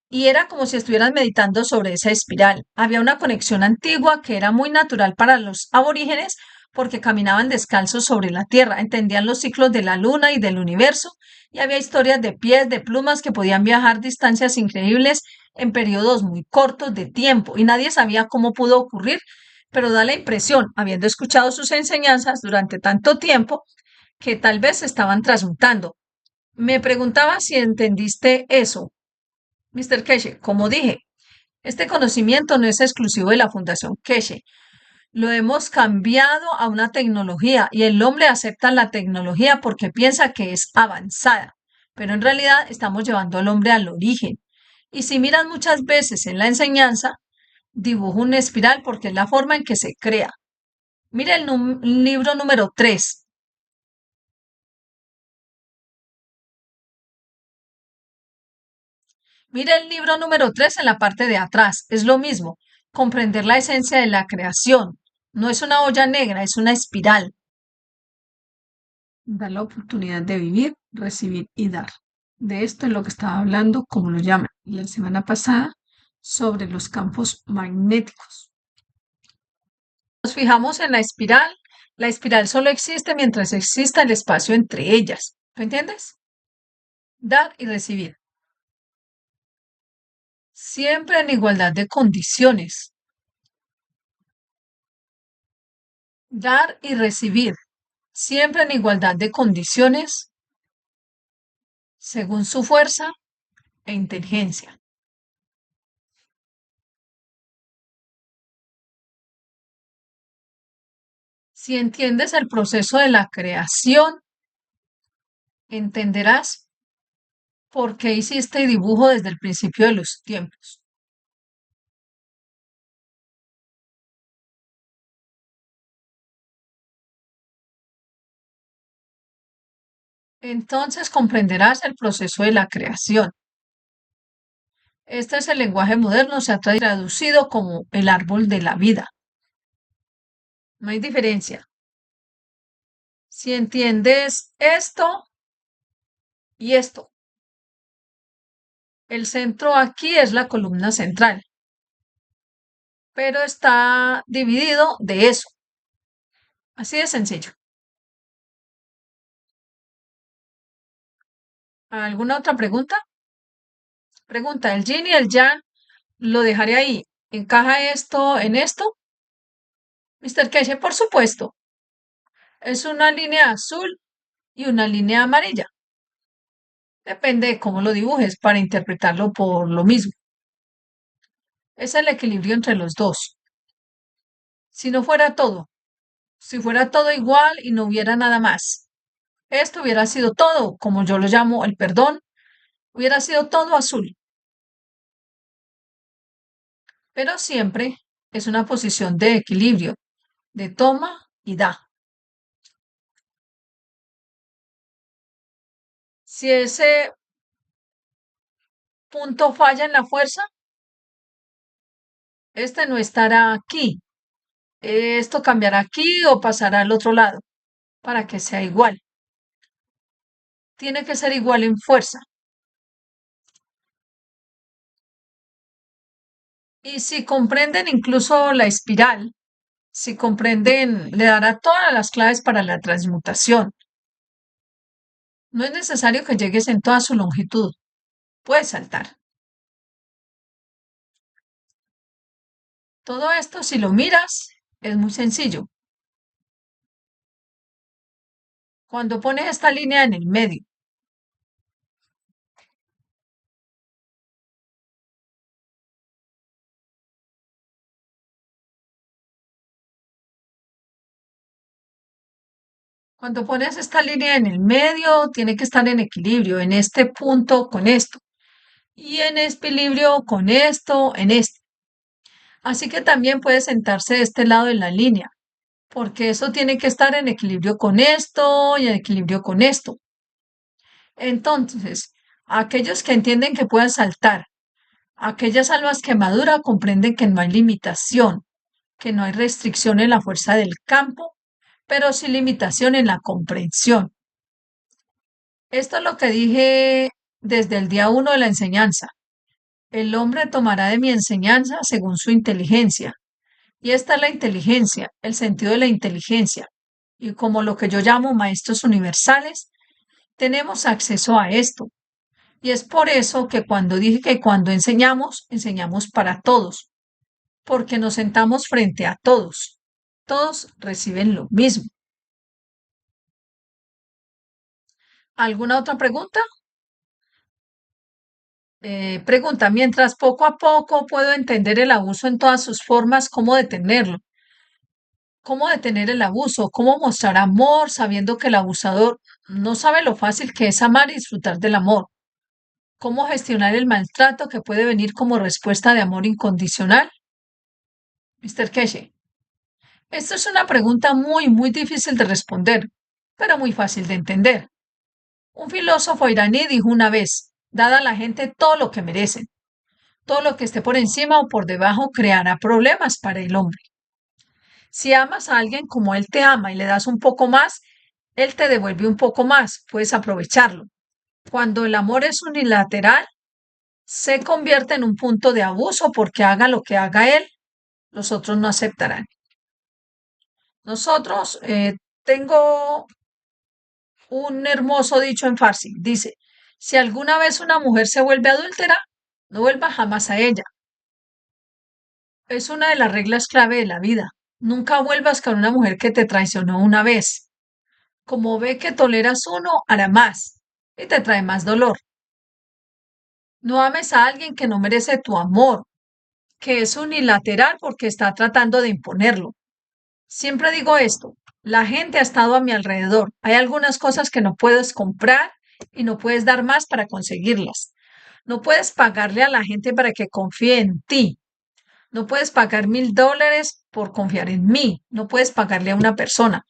Y era como si estuvieran meditando sobre esa espiral. Había una conexión antigua que era muy natural para los aborígenes porque caminaban descalzos sobre la tierra, entendían los ciclos de la luna y del universo, y había historias de pies, de plumas que podían viajar distancias increíbles en periodos muy cortos de tiempo, y nadie sabía cómo pudo ocurrir, pero da la impresión, habiendo escuchado sus enseñanzas durante tanto tiempo, que tal vez se estaban trasuntando. Me preguntaba si entendiste eso, Mr. Keshe. Como dije, este conocimiento no es exclusivo de la Fundación Keshe. Lo hemos cambiado a una tecnología y el hombre acepta la tecnología porque piensa que es avanzada, pero en realidad estamos llevando al hombre al origen. Y si miras muchas veces en la enseñanza, dibujo una espiral porque es la forma en que se crea. Mira el libro número 3. Mira el libro número 3 en la parte de atrás. Es lo mismo. Comprender la esencia de la creación. No es una olla negra, es una espiral. Da la oportunidad de vivir, recibir y dar. De esto es lo que estaba hablando, como lo llaman la semana pasada, sobre los campos magnéticos. Nos fijamos en la espiral solo existe mientras exista el espacio entre ellas. ¿Tú entiendes? Dar y recibir. Siempre en igualdad de condiciones. Dar y recibir. Siempre en igualdad de condiciones según su fuerza e inteligencia. Si entiendes el proceso de la creación, entenderás por qué hiciste dibujo desde el principio de los tiempos. Entonces comprenderás el proceso de la creación. Este es el lenguaje moderno, se ha traducido como el árbol de la vida. No hay diferencia. Si entiendes esto y esto, el centro aquí es la columna central, pero está dividido de eso. Así de sencillo. ¿Alguna otra pregunta? Pregunta, ¿el yin y el yang lo dejaré ahí? ¿Encaja esto en esto? Mr. Keshe, por supuesto. Es una línea azul y una línea amarilla. Depende de cómo lo dibujes para interpretarlo por lo mismo. Es el equilibrio entre los dos. Si no fuera todo, si fuera todo igual y no hubiera nada más, esto hubiera sido todo, como yo lo llamo el perdón, hubiera sido todo azul, pero siempre es una posición de equilibrio, de toma y da. Si ese punto falla en la fuerza, este no estará aquí. Esto cambiará aquí o pasará al otro lado para que sea igual. Tiene que ser igual en fuerza. Y si comprenden incluso la espiral, si comprenden, le dará todas las claves para la transmutación. No es necesario que llegues en toda su longitud. Puedes saltar. Todo esto, si lo miras, es muy sencillo. Cuando pones esta línea en el medio, cuando pones esta línea en el medio, tiene que estar en equilibrio, en este punto con esto, y en equilibrio con esto, en este. Así que también puede sentarse de este lado de la línea, porque eso tiene que estar en equilibrio con esto y en equilibrio con esto. Entonces, aquellos que entienden que pueden saltar, aquellas almas que maduran comprenden que no hay limitación, que no hay restricción en la fuerza del campo, pero sí limitación en la comprensión. Esto es lo que dije desde el día uno de la enseñanza. El hombre tomará de mi enseñanza según su inteligencia. Y esta es la inteligencia, el sentido de la inteligencia. Y como lo que yo llamo maestros universales, tenemos acceso a esto. Y es por eso que cuando dije que cuando enseñamos, enseñamos para todos, porque nos sentamos frente a todos. Todos reciben lo mismo. ¿Alguna otra pregunta? Pregunta, mientras poco a poco puedo entender el abuso en todas sus formas, ¿cómo detenerlo? ¿Cómo detener el abuso? ¿Cómo mostrar amor sabiendo que el abusador no sabe lo fácil que es amar y disfrutar del amor? ¿Cómo gestionar el maltrato que puede venir como respuesta de amor incondicional? Mr. Keshe, esto es una pregunta muy difícil de responder, pero muy fácil de entender. Un filósofo iraní dijo una vez, dada a la gente todo lo que merecen, todo lo que esté por encima o por debajo creará problemas para el hombre. Si amas a alguien como él te ama y le das un poco más, él te devuelve un poco más, puedes aprovecharlo. Cuando el amor es unilateral, se convierte en un punto de abuso porque haga lo que haga él, los otros no aceptarán. Nosotros, tengo un hermoso dicho en Farsi, dice, si alguna vez una mujer se vuelve adúltera, no vuelva jamás a ella. Es una de las reglas clave de la vida. Nunca vuelvas con una mujer que te traicionó una vez. Como ve que toleras uno, hará más y te trae más dolor. No ames a alguien que no merece tu amor, que es unilateral porque está tratando de imponerlo. Siempre digo esto, la gente ha estado a mi alrededor. Hay algunas cosas que no puedes comprar y no puedes dar más para conseguirlas. No puedes pagarle a la gente para que confíe en ti. No puedes pagar $1000 por confiar en mí. No puedes pagarle a una persona.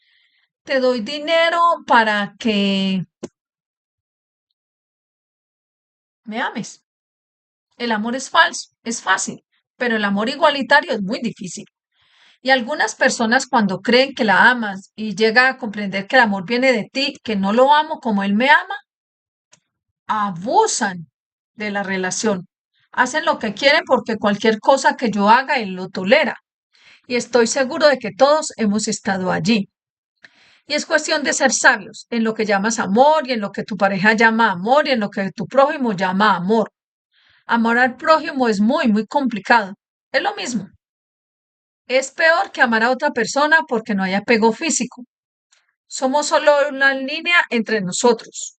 Te doy dinero para que me ames. El amor es falso, es fácil, pero el amor igualitario es muy difícil. Y algunas personas cuando creen que la amas y llega a comprender que el amor viene de ti, que no lo amo como él me ama, abusan de la relación. Hacen lo que quieren porque cualquier cosa que yo haga, él lo tolera. Y estoy seguro de que todos hemos estado allí. Y es cuestión de ser sabios en lo que llamas amor y en lo que tu pareja llama amor y en lo que tu prójimo llama amor. Amar al prójimo es muy complicado. Es lo mismo. Es peor que amar a otra persona porque no hay apego físico. Somos solo una línea entre nosotros.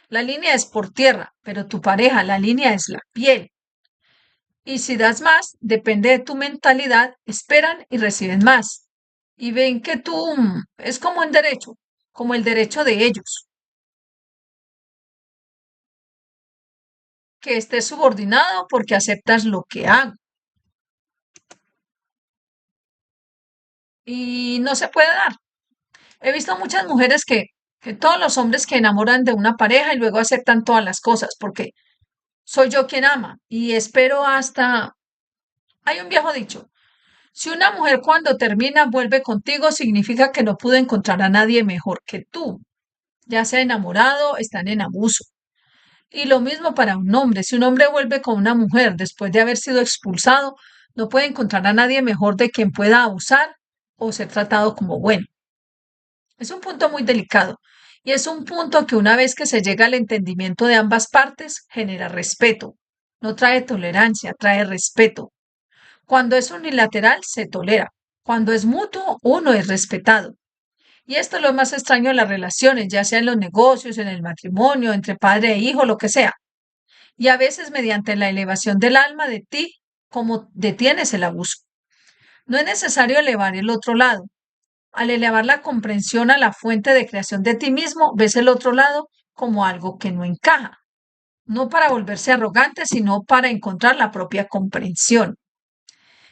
La línea es por tierra, pero tu pareja, la línea es la piel. Y si das más, depende de tu mentalidad, esperan y reciben más. Y ven que tú es como un derecho, como el derecho de ellos. que estés subordinado porque aceptas lo que hago. Y no se puede dar. He visto muchas mujeres que todos los hombres que enamoran de una pareja y luego aceptan todas las cosas, porque soy yo quien ama y espero hasta... Hay un viejo dicho, si una mujer cuando termina vuelve contigo, significa que no pudo encontrar a nadie mejor que tú, ya sea enamorado, están en abuso. Y lo mismo para un hombre, si un hombre vuelve con una mujer después de haber sido expulsado, no puede encontrar a nadie mejor de quien pueda abusar o ser tratado como bueno. Es un punto muy delicado y es un punto que una vez que se llega al entendimiento de ambas partes, genera respeto. No trae tolerancia, trae respeto. Cuando es unilateral, se tolera. Cuando es mutuo, uno es respetado. Y esto es lo más extraño de las relaciones, ya sea en los negocios, en el matrimonio, entre padre e hijo, lo que sea. Y a veces mediante la elevación del alma de ti, como detienes el abuso. No es necesario elevar el otro lado. Al elevar la comprensión a la fuente de creación de ti mismo, ves el otro lado como algo que no encaja. No para volverse arrogante, sino para encontrar la propia comprensión.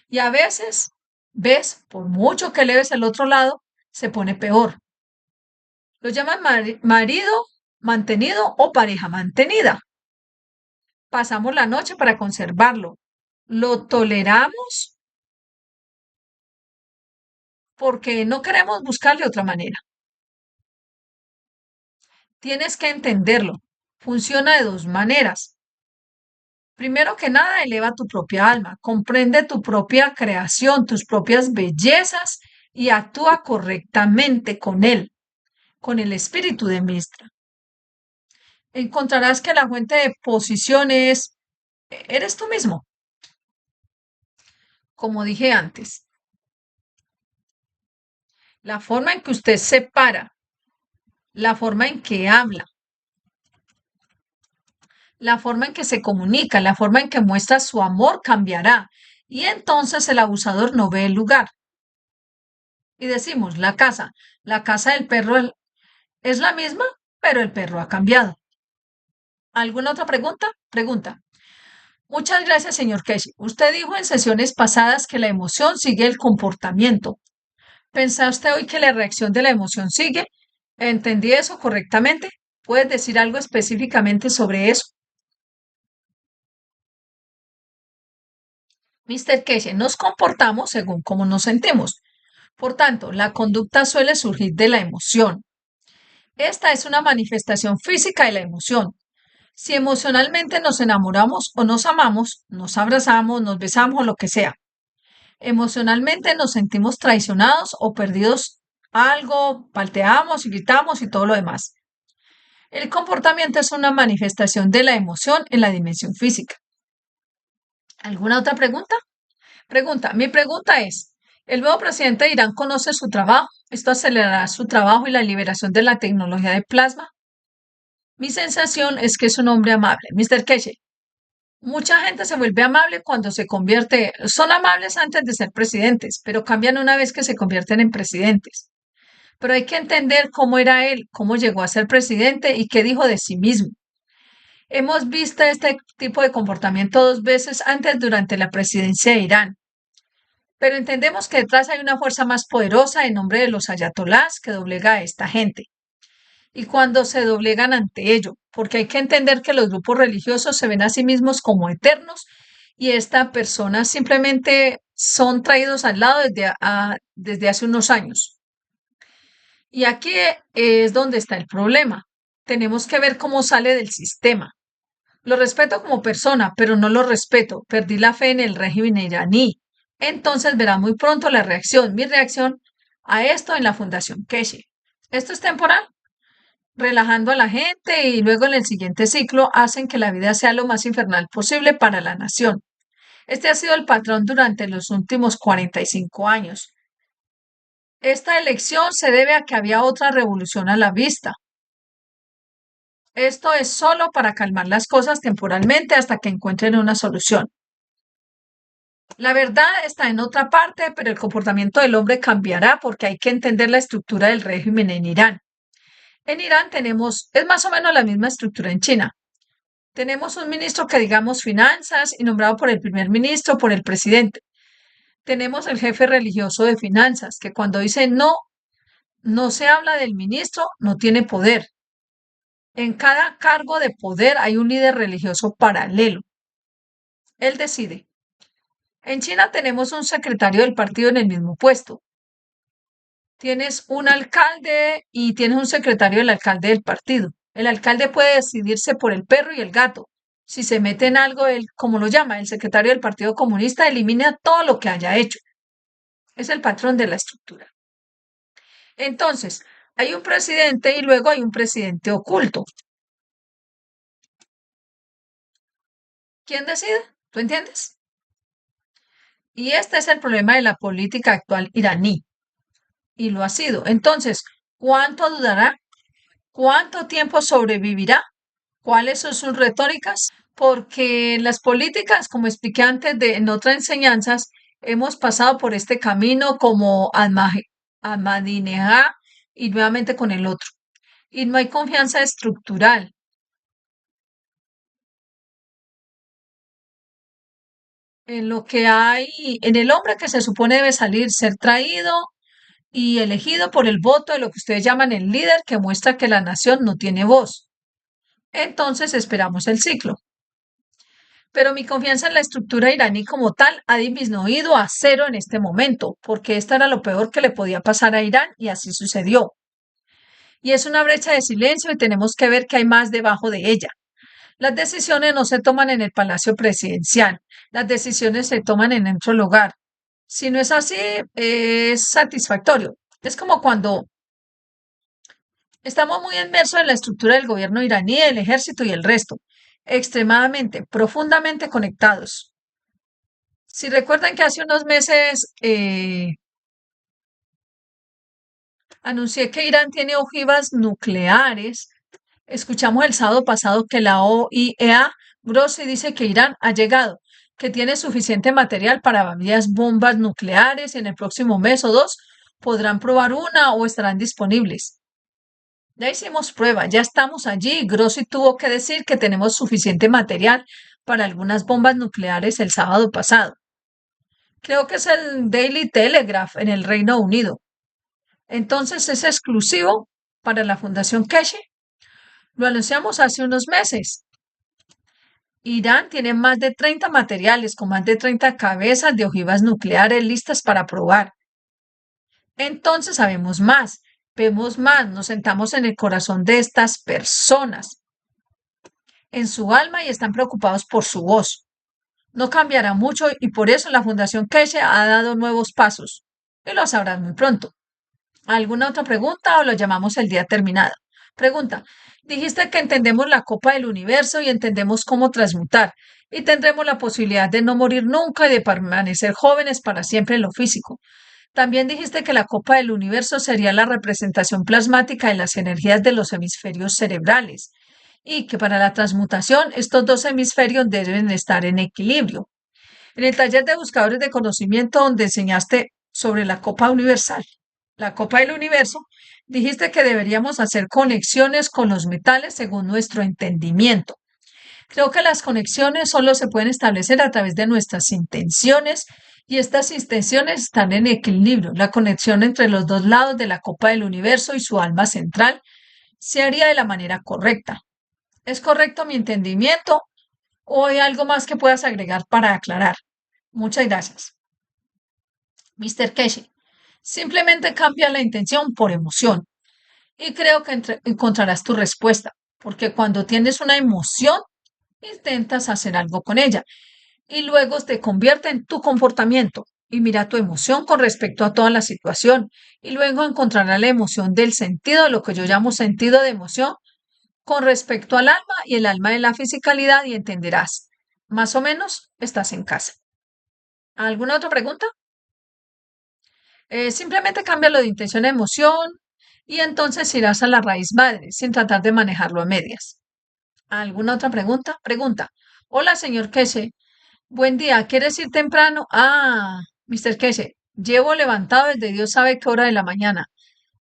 Y a veces, ves, por mucho que eleves el otro lado, se pone peor. Lo llaman marido mantenido o pareja mantenida. Pasamos la noche para conservarlo. Lo toleramos porque no queremos buscarle otra manera. Tienes que entenderlo. Funciona de dos maneras. Primero que nada, eleva tu propia alma, comprende tu propia creación, tus propias bellezas y actúa correctamente con él, con el espíritu de Mistra. Encontrarás que la fuente de posición eres tú mismo, como dije antes. La forma en que usted se para, la forma en que habla, la forma en que se comunica, la forma en que muestra su amor cambiará. Y entonces el abusador no ve el lugar. Y decimos, la casa del perro es la misma, pero el perro ha cambiado. ¿Alguna otra pregunta? Pregunta. Muchas gracias, señor Casey. Usted dijo en sesiones pasadas que la emoción sigue el comportamiento. ¿Pensa usted hoy que la reacción de la emoción sigue? ¿Entendí eso correctamente? ¿Puedes decir algo específicamente sobre eso? Mr. Casey, nos comportamos según cómo nos sentimos. Por tanto, la conducta suele surgir de la emoción. Esta es una manifestación física de la emoción. Si emocionalmente nos enamoramos o nos amamos, nos abrazamos, nos besamos o lo que sea. Emocionalmente nos sentimos traicionados o perdidos algo, palteamos y gritamos y todo lo demás. El comportamiento es una manifestación de la emoción en la dimensión física. ¿Alguna otra pregunta? Mi pregunta es, ¿el nuevo presidente de Irán conoce su trabajo? ¿Esto acelerará su trabajo y la liberación de la tecnología de plasma? Mi sensación es que es un hombre amable. Mr. Keshe, mucha gente se vuelve amable cuando se convierte, son amables antes de ser presidentes, pero cambian una vez que se convierten en presidentes. Pero hay que entender cómo era él, cómo llegó a ser presidente y qué dijo de sí mismo. Hemos visto este tipo de comportamiento dos veces antes durante la presidencia de Irán, pero entendemos que detrás hay una fuerza más poderosa en nombre de los ayatolás que doblega a esta gente. Y cuando se doblegan ante ello, porque hay que entender que los grupos religiosos se ven a sí mismos como eternos y estas personas simplemente son traídos al lado desde hace unos años. Y aquí es donde está el problema. Tenemos que ver cómo sale del sistema. Lo respeto como persona, pero no lo respeto. Perdí la fe en el régimen iraní. Entonces verá muy pronto la reacción, mi reacción a esto en la Fundación Keshe. Esto es temporal, relajando a la gente y luego en el siguiente ciclo hacen que la vida sea lo más infernal posible para la nación. Este ha sido el patrón durante los últimos 45 años. Esta elección se debe a que había otra revolución a la vista. Esto es solo para calmar las cosas temporalmente hasta que encuentren una solución. La verdad está en otra parte, pero el comportamiento del hombre cambiará porque hay que entender la estructura del régimen en Irán. En Irán tenemos, es más o menos la misma estructura en China. Tenemos un ministro que digamos finanzas y nombrado por el primer ministro, por el presidente. Tenemos el jefe religioso de finanzas, que cuando dice no, no se habla del ministro, no tiene poder. En cada cargo de poder hay un líder religioso paralelo. Él decide. En China tenemos un secretario del partido en el mismo puesto. Tienes un alcalde y tienes un secretario del alcalde del partido. El alcalde puede decidirse por el perro y el gato. Si se mete en algo, él, como lo llama, el secretario del Partido Comunista elimina todo lo que haya hecho. Es el patrón de la estructura. Entonces, hay un presidente y luego hay un presidente oculto. ¿Quién decide? ¿Tú entiendes? Y este es el problema de la política actual iraní. Y lo ha sido. Entonces, ¿cuánto durará? ¿Cuánto tiempo sobrevivirá? ¿Cuáles son sus retóricas? Porque las políticas, como expliqué antes en otras enseñanzas, hemos pasado por este camino como Ahmadinejad y nuevamente con el otro. Y no hay confianza estructural en lo que hay, en el hombre que se supone debe salir, ser traído y elegido por el voto de lo que ustedes llaman el líder, que muestra que la nación no tiene voz. Entonces esperamos el ciclo. Pero mi confianza en la estructura iraní como tal ha disminuido a cero en este momento, porque esto era lo peor que le podía pasar a Irán y así sucedió. Y es una brecha de silencio y tenemos que ver que hay más debajo de ella. Las decisiones no se toman en el Palacio Presidencial, las decisiones se toman en otro lugar. Si no es así, es satisfactorio. Es como cuando estamos muy inmersos en la estructura del gobierno iraní, el ejército y el resto, extremadamente, profundamente conectados. Si recuerdan que hace unos meses anuncié que Irán tiene ojivas nucleares, escuchamos el sábado pasado que la OIEA Grossi dice que Irán ha llegado, que tiene suficiente material para varias bombas nucleares y en el próximo mes o dos podrán probar una o estarán disponibles. Ya hicimos prueba, ya estamos allí. Grossi tuvo que decir que tenemos suficiente material para algunas bombas nucleares el sábado pasado. Creo que es el Daily Telegraph en el Reino Unido. Entonces es exclusivo para la Fundación Keshe. Lo anunciamos hace unos meses. Irán tiene más de 30 materiales con más de 30 cabezas de ojivas nucleares listas para probar. Entonces sabemos más, vemos más, nos sentamos en el corazón de estas personas, en su alma y están preocupados por su voz. No cambiará mucho y por eso la Fundación Keshe ha dado nuevos pasos. Y lo sabrán muy pronto. ¿Alguna otra pregunta o lo llamamos el día terminado? Pregunta. Dijiste que entendemos la copa del universo y entendemos cómo transmutar y tendremos la posibilidad de no morir nunca y de permanecer jóvenes para siempre en lo físico. También dijiste que la copa del universo sería la representación plasmática de las energías de los hemisferios cerebrales y que para la transmutación estos dos hemisferios deben estar en equilibrio. En el taller de buscadores de conocimiento donde enseñaste sobre la copa universal, la copa del universo, dijiste que deberíamos hacer conexiones con los metales según nuestro entendimiento. Creo que las conexiones solo se pueden establecer a través de nuestras intenciones y estas intenciones están en equilibrio. La conexión entre los dos lados de la copa del universo y su alma central se haría de la manera correcta. ¿Es correcto mi entendimiento o hay algo más que puedas agregar para aclarar? Muchas gracias. Mr. Keshe, simplemente cambia la intención por emoción y creo que encontrarás tu respuesta, porque cuando tienes una emoción, intentas hacer algo con ella y luego te convierte en tu comportamiento y mira tu emoción con respecto a toda la situación y luego encontrarás la emoción del sentido, lo que yo llamo sentido de emoción con respecto al alma y el alma de la fisicalidad y entenderás, más o menos, estás en casa. ¿Alguna otra pregunta? Simplemente cámbialo de intención a emoción y entonces irás a la raíz madre sin tratar de manejarlo a medias. ¿Alguna otra pregunta? Pregunta. Hola, señor Keshe. Buen día. ¿Quieres ir temprano? Ah, Mr. Keshe. Llevo levantado desde Dios sabe qué hora de la mañana.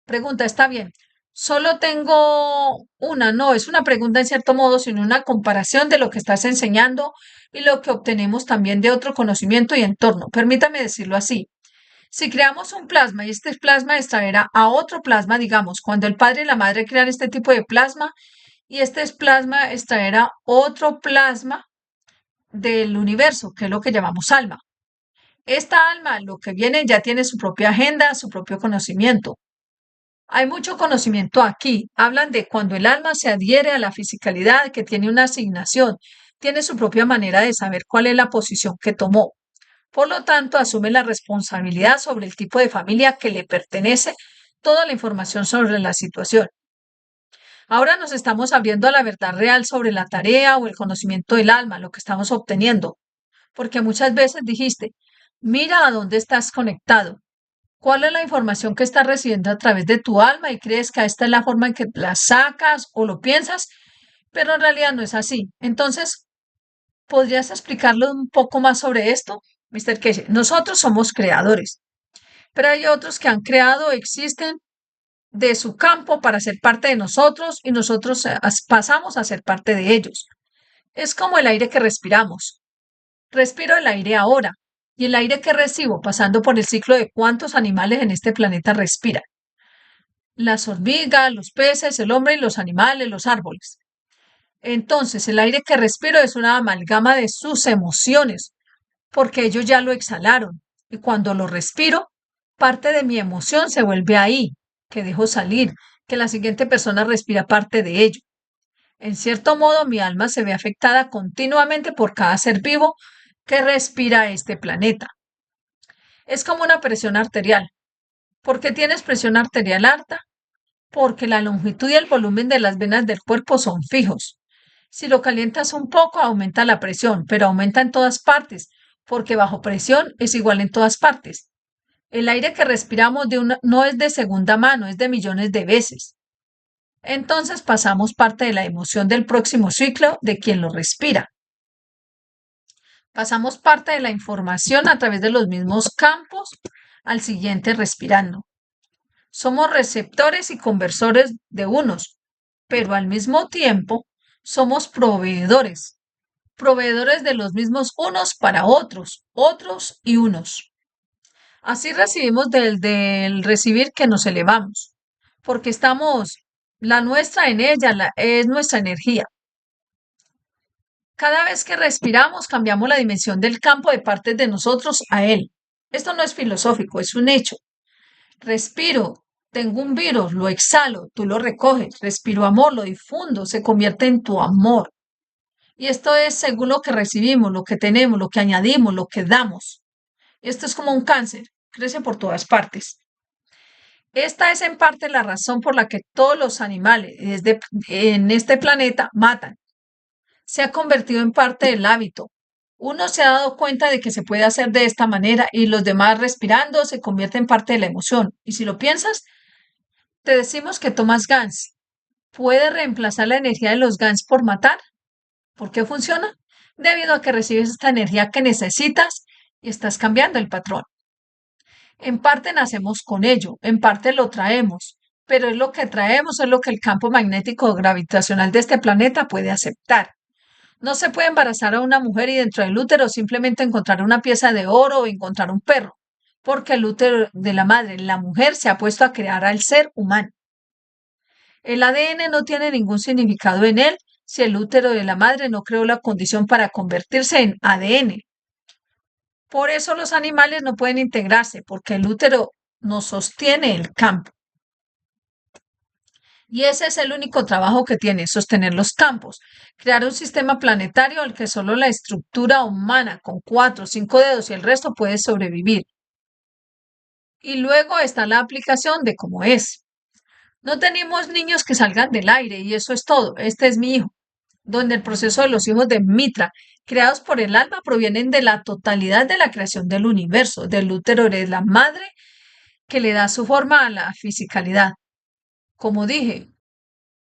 Pregunta. Está bien. Solo tengo una, no, es una pregunta en cierto modo, sino una comparación de lo que estás enseñando y lo que obtenemos también de otro conocimiento y entorno. Permítame decirlo así. Si creamos un plasma y este plasma extraerá a otro plasma, digamos, cuando el padre y la madre crean este tipo de plasma y este plasma extraerá otro plasma del universo, que es lo que llamamos alma. Esta alma, lo que viene, ya tiene su propia agenda, su propio conocimiento. Hay mucho conocimiento aquí. Hablan de cuando el alma se adhiere a la fisicalidad, que tiene una asignación, tiene su propia manera de saber cuál es la posición que tomó. Por lo tanto, asume la responsabilidad sobre el tipo de familia que le pertenece, toda la información sobre la situación. Ahora nos estamos abriendo a la verdad real sobre la tarea o el conocimiento del alma, lo que estamos obteniendo, porque muchas veces dijiste, mira a dónde estás conectado, cuál es la información que estás recibiendo a través de tu alma y crees que esta es la forma en que la sacas o lo piensas, pero en realidad no es así. Entonces, ¿podrías explicarle un poco más sobre esto, Mr. Casey? Nosotros somos creadores, pero hay otros que han creado, existen de su campo para ser parte de nosotros y nosotros pasamos a ser parte de ellos. Es como el aire que respiramos. Respiro el aire ahora y el aire que recibo pasando por el ciclo de cuántos animales en este planeta respiran. Las hormigas, los peces, el hombre y los animales, los árboles. Entonces, el aire que respiro es una amalgama de sus emociones, porque ellos ya lo exhalaron. Y cuando lo respiro, parte de mi emoción se vuelve ahí, que dejo salir, que la siguiente persona respira parte de ello. En cierto modo, mi alma se ve afectada continuamente por cada ser vivo que respira este planeta. Es como una presión arterial. ¿Por qué tienes presión arterial alta? Porque la longitud y el volumen de las venas del cuerpo son fijos. Si lo calientas un poco, aumenta la presión, pero aumenta en todas partes, porque bajo presión es igual en todas partes. El aire que respiramos no es de segunda mano, es de millones de veces. Entonces pasamos parte de la emoción del próximo ciclo de quien lo respira. Pasamos parte de la información a través de los mismos campos al siguiente respirando. Somos receptores y conversores de unos, pero al mismo tiempo somos proveedores, proveedores de los mismos unos para otros, otros y unos. Así recibimos del recibir que nos elevamos, porque estamos, la nuestra en ella es nuestra energía. Cada vez que respiramos, cambiamos la dimensión del campo de partes de nosotros a él. Esto no es filosófico, es un hecho. Respiro, tengo un virus, lo exhalo, tú lo recoges. Respiro amor, lo difundo, se convierte en tu amor. Y esto es según lo que recibimos, lo que tenemos, lo que añadimos, lo que damos. Esto es como un cáncer, crece por todas partes. Esta es en parte la razón por la que todos los animales en este planeta matan. Se ha convertido en parte del hábito. Uno se ha dado cuenta de que se puede hacer de esta manera y los demás respirando se convierte en parte de la emoción. Y si lo piensas, te decimos que tomas GANs. ¿Puede reemplazar la energía de los GANs por matar? ¿Por qué funciona? Debido a que recibes esta energía que necesitas y estás cambiando el patrón. En parte nacemos con ello, en parte lo traemos, pero es lo que traemos, es lo que el campo magnético gravitacional de este planeta puede aceptar. No se puede embarazar a una mujer y dentro del útero simplemente encontrar una pieza de oro o encontrar un perro, porque el útero de la madre, la mujer, se ha puesto a crear al ser humano. El ADN no tiene ningún significado en él si el útero de la madre no creó la condición para convertirse en ADN. Por eso los animales no pueden integrarse, porque el útero no sostiene el campo. Y ese es el único trabajo que tiene, sostener los campos, crear un sistema planetario al que solo la estructura humana con 4 o 5 dedos y el resto puede sobrevivir. Y luego está la aplicación de cómo es. No tenemos niños que salgan del aire y eso es todo. Este es mi hijo, donde el proceso de los hijos de Mitra, creados por el alma, provienen de la totalidad de la creación del universo, del útero de la madre que le da su forma a la fisicalidad. Como dije,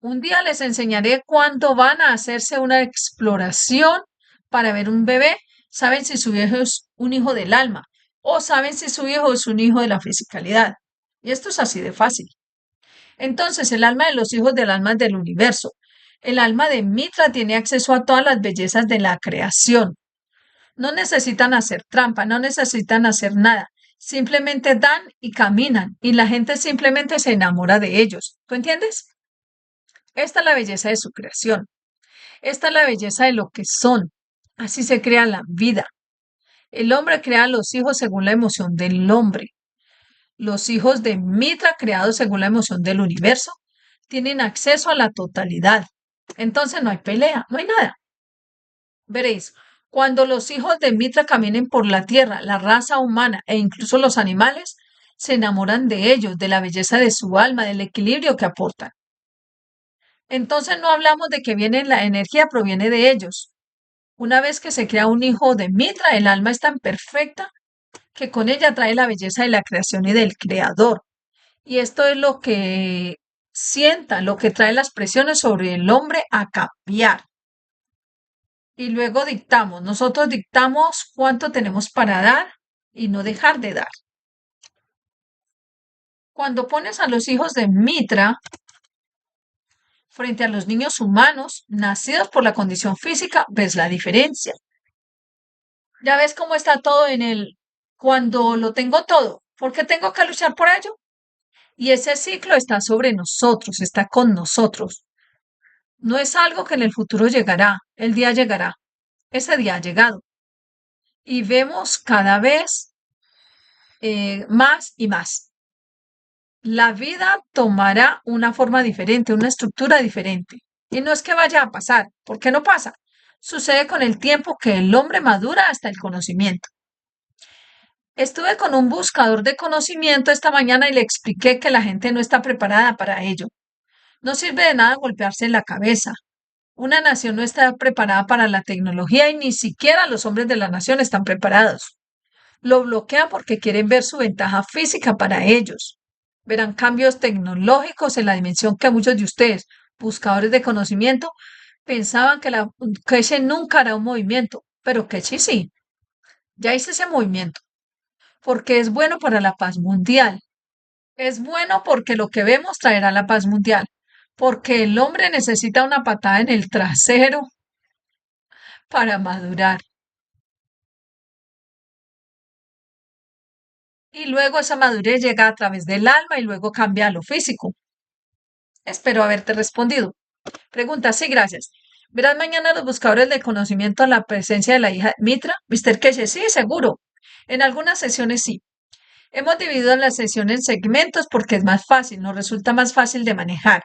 un día les enseñaré cuándo van a hacerse una exploración para ver un bebé. Saben si su hijo es un hijo del alma o saben si su hijo es un hijo de la fisicalidad. Y esto es así de fácil. Entonces, el alma de los hijos del alma del universo. El alma de Mitra tiene acceso a todas las bellezas de la creación. No necesitan hacer trampa, no necesitan hacer nada. Simplemente dan y caminan y la gente simplemente se enamora de ellos. ¿Tú entiendes? Esta es la belleza de su creación. Esta es la belleza de lo que son. Así se crea la vida. El hombre crea a los hijos según la emoción del hombre. Los hijos de Mitra, creados según la emoción del universo, tienen acceso a la totalidad. Entonces no hay pelea, no hay nada. Veréis, cuando los hijos de Mitra caminen por la tierra, la raza humana e incluso los animales se enamoran de ellos, de la belleza de su alma, del equilibrio que aportan. Entonces no hablamos de que viene la energía, proviene de ellos. Una vez que se crea un hijo de Mitra, el alma es tan perfecta que con ella trae la belleza de la creación y del creador. Y esto es lo que sienta, lo que trae las presiones sobre el hombre a cambiar. Y luego dictamos, nosotros dictamos cuánto tenemos para dar y no dejar de dar. Cuando pones a los hijos de Mitra frente a los niños humanos nacidos por la condición física, ves la diferencia. Ya ves cómo está todo en el cuando lo tengo todo. ¿Por qué tengo que luchar por ello? Y ese ciclo está sobre nosotros, está con nosotros. No es algo que en el futuro llegará, el día llegará. Ese día ha llegado. Y vemos cada vez más y más. La vida tomará una forma diferente, una estructura diferente. Y no es que vaya a pasar, porque no pasa. Sucede con el tiempo que el hombre madura hasta el conocimiento. Estuve con un buscador de conocimiento esta mañana y le expliqué que la gente no está preparada para ello. No sirve de nada golpearse en la cabeza. Una nación no está preparada para la tecnología y ni siquiera los hombres de la nación están preparados. Lo bloquean porque quieren ver su ventaja física para ellos. Verán cambios tecnológicos en la dimensión que muchos de ustedes, buscadores de conocimiento, pensaban que ese nunca hará un movimiento, pero que sí, ya hice ese movimiento, porque es bueno para la paz mundial. Es bueno porque lo que vemos traerá la paz mundial, porque el hombre necesita una patada en el trasero para madurar. Y luego esa madurez llega a través del alma y luego cambia a lo físico. Espero haberte respondido. Pregunta, sí, gracias. ¿Verás mañana los buscadores de conocimiento la presencia de la hija de Mitra? Mr. Keshe, sí, seguro. En algunas sesiones sí. Hemos dividido la sesión en segmentos porque es más fácil, nos resulta más fácil de manejar.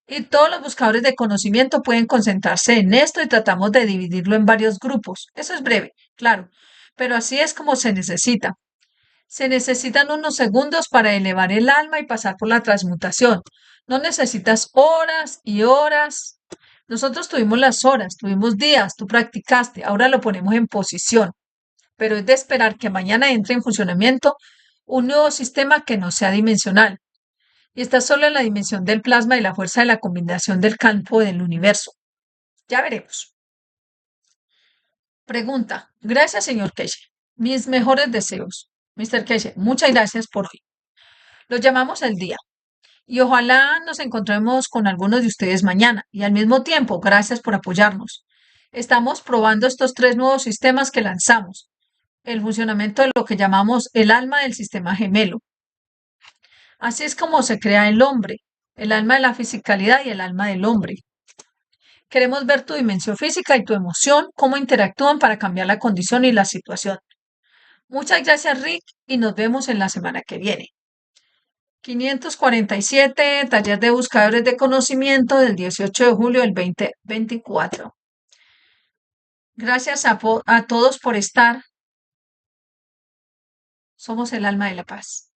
Y todos los buscadores de conocimiento pueden concentrarse en esto y tratamos de dividirlo en varios grupos. Eso es breve, claro, pero así es como se necesita. Se necesitan unos segundos para elevar el alma y pasar por la transmutación. No necesitas horas y horas. Nosotros tuvimos las horas, tuvimos días, tú practicaste, ahora lo ponemos en posición. Pero es de esperar que mañana entre en funcionamiento un nuevo sistema que no sea dimensional. Y está solo en la dimensión del plasma y la fuerza de la combinación del campo del universo. Ya veremos. Pregunta. Gracias, señor Keshe. Mis mejores deseos. Mr. Keshe, muchas gracias por hoy. Lo llamamos el día. Y ojalá nos encontremos con algunos de ustedes mañana. Y al mismo tiempo, gracias por apoyarnos. Estamos probando estos tres nuevos sistemas que lanzamos. El funcionamiento de lo que llamamos el alma del sistema gemelo. Así es como se crea el hombre, el alma de la fisicalidad y el alma del hombre. Queremos ver tu dimensión física y tu emoción, cómo interactúan para cambiar la condición y la situación. Muchas gracias, Rick, y nos vemos en la semana que viene. 547, taller de buscadores de conocimiento del 18 de julio del 2024. Gracias a todos por estar. Somos el alma de la paz.